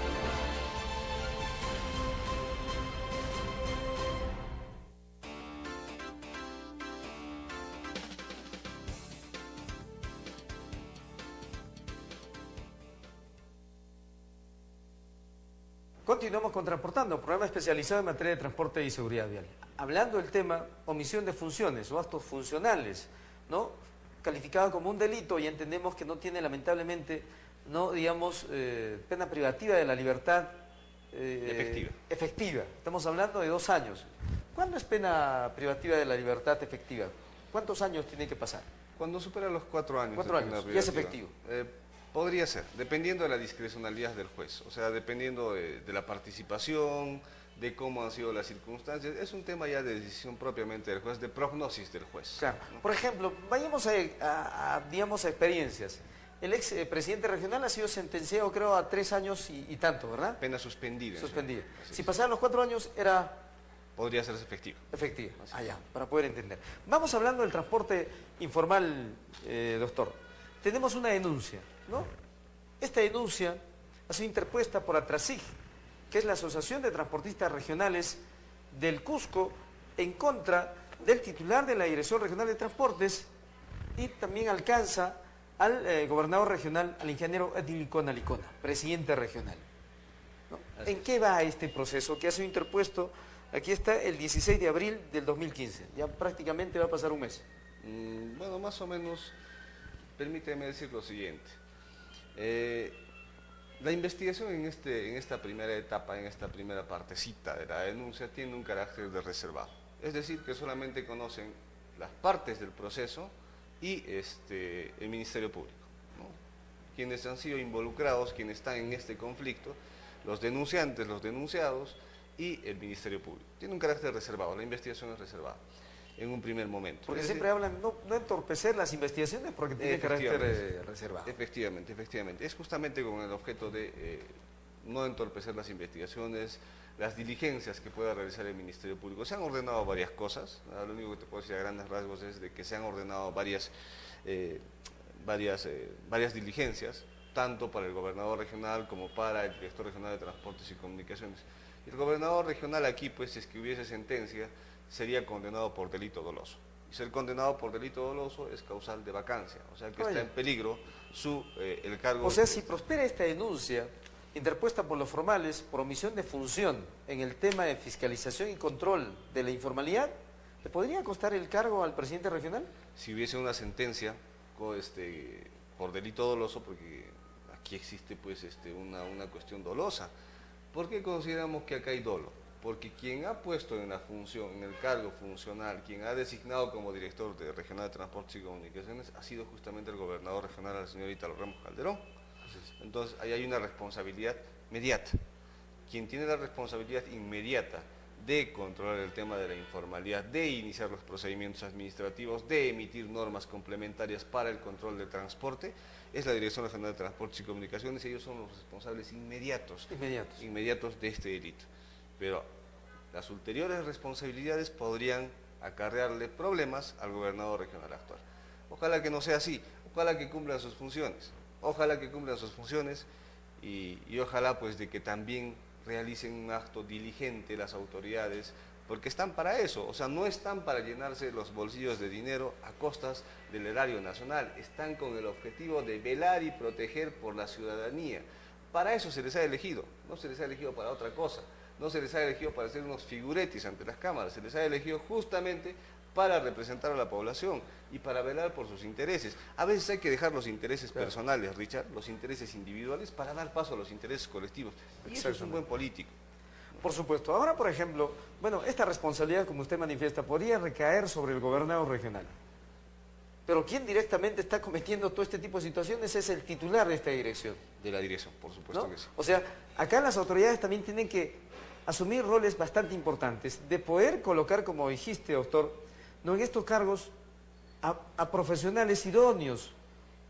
Speaker 1: Continuamos con Transportando, programa especializado en materia de transporte y seguridad vial. Hablando del tema omisión de funciones o actos funcionales, ¿no? Calificado como un delito y entendemos que no tiene lamentablemente, no digamos, pena privativa de la libertad efectiva. Estamos hablando de 2 años. ¿Cuándo es pena privativa de la libertad efectiva? ¿Cuántos años tiene que pasar?
Speaker 2: Cuando supera los 4 años.
Speaker 1: 4 años, y es efectivo.
Speaker 2: Podría ser, dependiendo de la discrecionalidad del juez, o sea, dependiendo de la participación, de cómo han sido las circunstancias. Es un tema ya de decisión propiamente del juez, de prognosis del juez.
Speaker 1: Claro. ¿No? Por ejemplo, vayamos digamos, a experiencias. El ex presidente regional ha sido sentenciado, creo, a 3 años y tanto, ¿verdad?
Speaker 2: Pena suspendida.
Speaker 1: Suspendida. Si pasaban los 4 años, era...
Speaker 2: Podría ser efectivo.
Speaker 1: Efectiva, allá, para poder entender. Vamos hablando del transporte informal, doctor. Tenemos una denuncia, ¿no? Esta denuncia ha sido interpuesta por ATRASIG, que es la Asociación de Transportistas Regionales del Cusco, en contra del titular de la Dirección Regional de Transportes, y también alcanza al gobernador regional, al ingeniero Edilicona Licona, presidente regional, ¿no? ¿En qué va este proceso que ha sido interpuesto? Aquí está el 16 de abril del 2015, ya prácticamente va a pasar un mes.
Speaker 2: Bueno, más o menos, permíteme decir lo siguiente. La investigación en esta primera etapa, en esta primera partecita de la denuncia, tiene un carácter de reservado. Es decir, que solamente conocen las partes del proceso y el Ministerio Público, ¿no? Quienes han sido involucrados, quienes están en este conflicto, los denunciantes, los denunciados y el Ministerio Público. Tiene un carácter reservado, la investigación es reservada en un primer momento.
Speaker 1: Porque siempre hablan no entorpecer las investigaciones porque tiene carácter reservado.
Speaker 2: Efectivamente. Es justamente con el objeto de no entorpecer las investigaciones, las diligencias que pueda realizar el Ministerio Público. Se han ordenado varias cosas, lo único que te puedo decir a grandes rasgos es de que se han ordenado varias diligencias tanto para el gobernador regional como para el director regional de Transportes y Comunicaciones. Y el gobernador regional aquí, pues, si es que hubiese sentencia, sería condenado por delito doloso. Y ser condenado por delito doloso es causal de vacancia, o sea que está en peligro el cargo.
Speaker 1: O sea, si prospera esta denuncia interpuesta por los formales por omisión de función en el tema de fiscalización y control de la informalidad, ¿le podría costar el cargo al presidente regional?
Speaker 2: Si hubiese una sentencia por delito doloso, porque aquí existe pues una cuestión dolosa. ¿Por qué consideramos que acá hay dolo? Porque quien ha puesto en la función, en el cargo funcional, quien ha designado como director regional de Transportes y Comunicaciones, ha sido justamente el gobernador regional, el señor Ítalo Ramos Calderón. Entonces, ahí hay una responsabilidad inmediata. Quien tiene la responsabilidad inmediata de controlar el tema de la informalidad, de iniciar los procedimientos administrativos, de emitir normas complementarias para el control del transporte, es la Dirección Regional de Transportes y Comunicaciones, y ellos son los responsables inmediatos de este delito. Pero las ulteriores responsabilidades podrían acarrearle problemas al gobernador regional actual. Ojalá que no sea así, ojalá que cumplan sus funciones. Ojalá que cumplan sus funciones y ojalá pues de que también realicen un acto diligente las autoridades, porque están para eso, o sea, no están para llenarse los bolsillos de dinero a costas del erario nacional, están con el objetivo de velar y proteger por la ciudadanía. Para eso se les ha elegido, no se les ha elegido para otra cosa, no se les ha elegido para ser unos figuretis ante las cámaras, se les ha elegido justamente para representar a la población y para velar por sus intereses. A veces hay que dejar los intereses personales, Richard, los intereses individuales, para dar paso a los intereses colectivos. Y eso es un buen político.
Speaker 1: Por supuesto. Ahora, por ejemplo, bueno, esta responsabilidad, como usted manifiesta, podría recaer sobre el gobernador regional. Pero quien directamente está cometiendo todo este tipo de situaciones es el titular de esta dirección.
Speaker 2: De la dirección, por supuesto, ¿no? Que sí.
Speaker 1: O sea, acá las autoridades también tienen que asumir roles bastante importantes, de poder colocar, como dijiste, doctor, no en estos cargos a profesionales idóneos,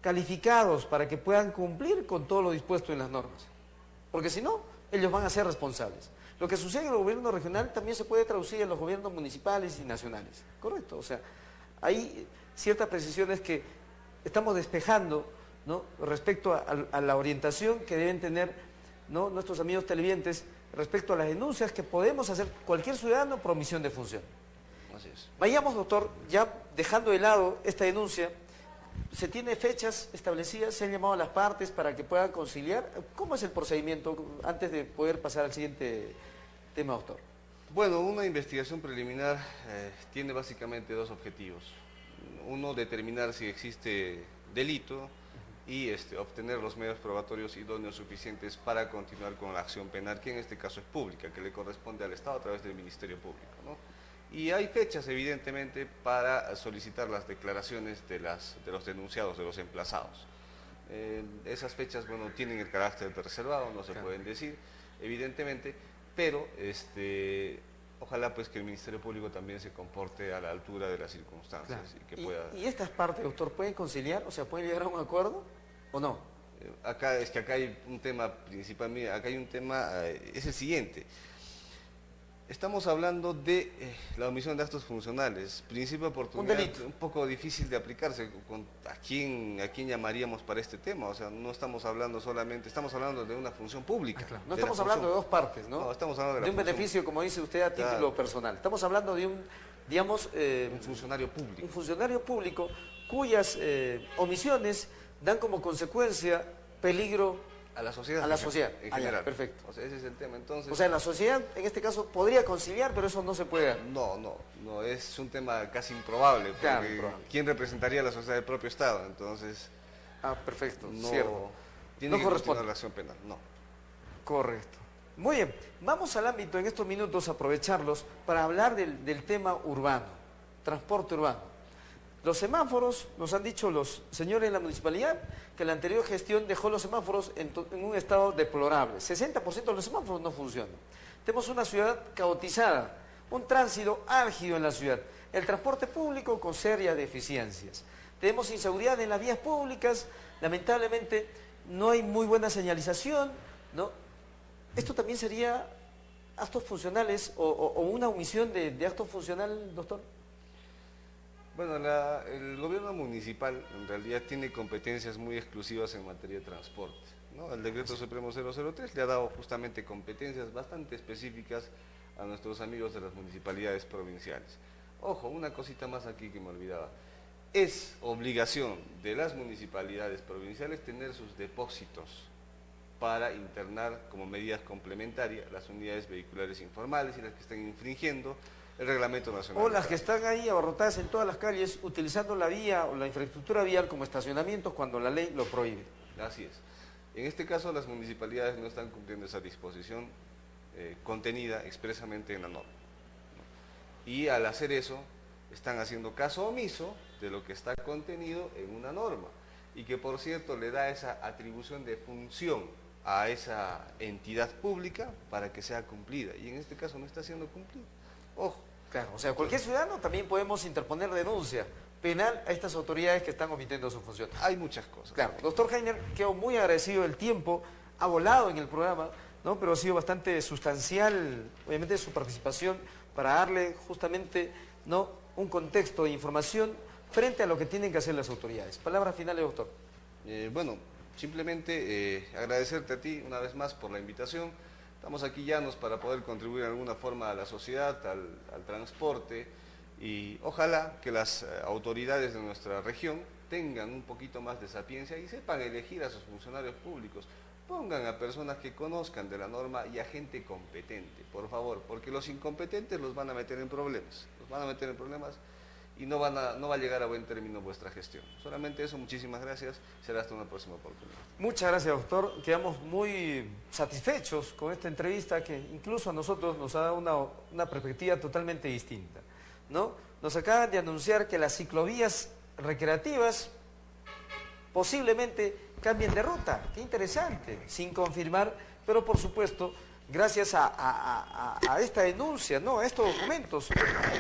Speaker 1: calificados para que puedan cumplir con todo lo dispuesto en las normas. Porque si no, ellos van a ser responsables. Lo que sucede en el gobierno regional también se puede traducir en los gobiernos municipales y nacionales. Correcto, o sea, hay ciertas precisiones que estamos despejando, ¿no?, respecto a la orientación que deben tener, ¿no?, nuestros amigos televidentes respecto a las denuncias que podemos hacer cualquier ciudadano por omisión de función.
Speaker 2: Así es.
Speaker 1: Vayamos, doctor, ya dejando de lado esta denuncia, ¿se tiene fechas establecidas? ¿Se han llamado a las partes para que puedan conciliar? ¿Cómo es el procedimiento antes de poder pasar al siguiente tema, doctor?
Speaker 2: Bueno, una investigación preliminar tiene básicamente dos objetivos. Uno, determinar si existe delito y obtener los medios probatorios idóneos suficientes para continuar con la acción penal, que en este caso es pública, que le corresponde al Estado a través del Ministerio Público, ¿no? Y hay fechas, evidentemente, para solicitar las declaraciones de los denunciados, de los emplazados. Esas fechas, bueno, tienen el carácter de reservado, no se pueden decir, evidentemente, pero ojalá pues que el Ministerio Público también se comporte a la altura de las circunstancias. Claro. Y que pueda...
Speaker 1: ¿Y estas partes, doctor, pueden conciliar? O sea, ¿pueden llegar a un acuerdo o no?
Speaker 2: Acá hay un tema principal, mira, acá hay un tema, es el siguiente. Estamos hablando de la omisión de actos funcionales, principio de oportunidad, un poco difícil de aplicarse. ¿A quién llamaríamos para este tema? O sea, no estamos hablando solamente, estamos hablando de una función pública.
Speaker 1: Claro. No estamos hablando de dos partes, ¿no?
Speaker 2: No, estamos hablando
Speaker 1: de un beneficio, como dice usted, a título personal. Estamos hablando de un, digamos...
Speaker 2: un funcionario público.
Speaker 1: Un funcionario público cuyas omisiones dan como consecuencia peligro
Speaker 2: a la sociedad.
Speaker 1: A la sociedad,
Speaker 2: en general.
Speaker 1: Perfecto.
Speaker 2: O sea, ese es el tema, entonces...
Speaker 1: O sea, la sociedad, en este caso, podría conciliar, pero eso no se puede dar.
Speaker 2: No, es un tema casi improbable, porque claro, ¿quién representaría a la sociedad del propio Estado? Entonces...
Speaker 1: perfecto,
Speaker 2: no,
Speaker 1: cierto.
Speaker 2: Tiene que corresponde la acción penal, no.
Speaker 1: Correcto. Muy bien, vamos al ámbito en estos minutos, aprovecharlos, para hablar del tema urbano, transporte urbano. Los semáforos, nos han dicho los señores de la municipalidad, que la anterior gestión dejó los semáforos en un estado deplorable. 60% de los semáforos no funcionan. Tenemos una ciudad caotizada, un tránsito álgido en la ciudad, el transporte público con serias deficiencias. Tenemos inseguridad en las vías públicas, lamentablemente no hay muy buena señalización, ¿no? ¿Esto también sería ¿Actos funcionales o una omisión de actos funcional, doctor?
Speaker 2: Bueno, el gobierno municipal en realidad tiene competencias muy exclusivas en materia de transporte, ¿no? El Decreto Supremo 003 le ha dado justamente competencias bastante específicas a nuestros amigos de las municipalidades provinciales. Ojo, una cosita más aquí que me olvidaba. Es obligación de las municipalidades provinciales tener sus depósitos para internar como medidas complementarias las unidades vehiculares informales y las que están infringiendo el Reglamento Nacional.
Speaker 1: O las que están ahí abarrotadas en todas las calles utilizando la vía o la infraestructura vial como estacionamientos cuando la ley lo prohíbe.
Speaker 2: Así es. En este caso las municipalidades no están cumpliendo esa disposición contenida expresamente en la norma, ¿no? Y al hacer eso están haciendo caso omiso de lo que está contenido en una norma y que por cierto le da esa atribución de función a esa entidad pública para que sea cumplida y en este caso no está siendo cumplida. Ojo.
Speaker 1: Claro, o sea, cualquier ciudadano también podemos interponer denuncia penal a estas autoridades que están omitiendo su función.
Speaker 2: Hay muchas cosas.
Speaker 1: Claro, doctor Heiner, quedo muy agradecido del tiempo, ha volado en el programa, ¿no? Pero ha sido bastante sustancial, obviamente, su participación para darle justamente, ¿no?, un contexto de información frente a lo que tienen que hacer las autoridades. Palabras finales, doctor.
Speaker 2: Bueno, simplemente agradecerte a ti una vez más por la invitación. Estamos aquí llanos para poder contribuir de alguna forma a la sociedad, al transporte y ojalá que las autoridades de nuestra región tengan un poquito más de sapiencia y sepan elegir a sus funcionarios públicos. Pongan a personas que conozcan de la norma y a gente competente, por favor, porque los incompetentes los van a meter en problemas, y no va a llegar a buen término vuestra gestión. Solamente eso, muchísimas gracias, será hasta una próxima oportunidad.
Speaker 1: Muchas gracias, doctor. Quedamos muy satisfechos con esta entrevista que incluso a nosotros nos ha dado una perspectiva totalmente distinta, ¿no? Nos acaban de anunciar que las ciclovías recreativas posiblemente cambien de ruta. Qué interesante, sin confirmar, pero por supuesto, gracias a esta denuncia, ¿no?, a estos documentos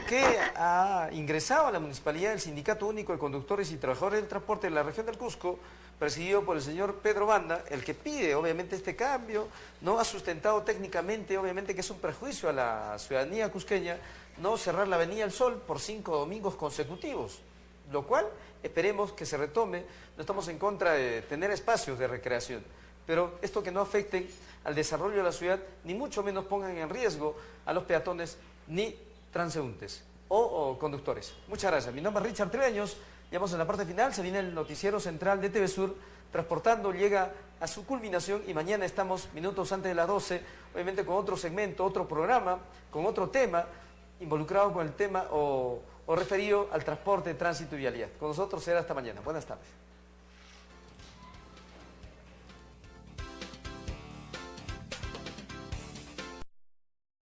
Speaker 1: que ha ingresado a la Municipalidad del Sindicato Único de Conductores y Trabajadores del Transporte de la región del Cusco, presidido por el señor Pedro Banda, el que pide obviamente este cambio, no ha sustentado técnicamente, obviamente, que es un perjuicio a la ciudadanía cusqueña, no cerrar la Avenida El Sol por 5 domingos consecutivos, lo cual esperemos que se retome. No estamos en contra de tener espacios de recreación, pero esto que no afecten al desarrollo de la ciudad, ni mucho menos pongan en riesgo a los peatones ni transeúntes o conductores. Muchas gracias. Mi nombre es Richard Treveños, ya vamos en la parte final, se viene el noticiero central de TV Sur, Transportando llega a su culminación y mañana estamos minutos antes de las 12, obviamente con otro segmento, otro programa, con otro tema, involucrado con el tema o referido al transporte, tránsito y vialidad. Con nosotros será hasta mañana. Buenas tardes.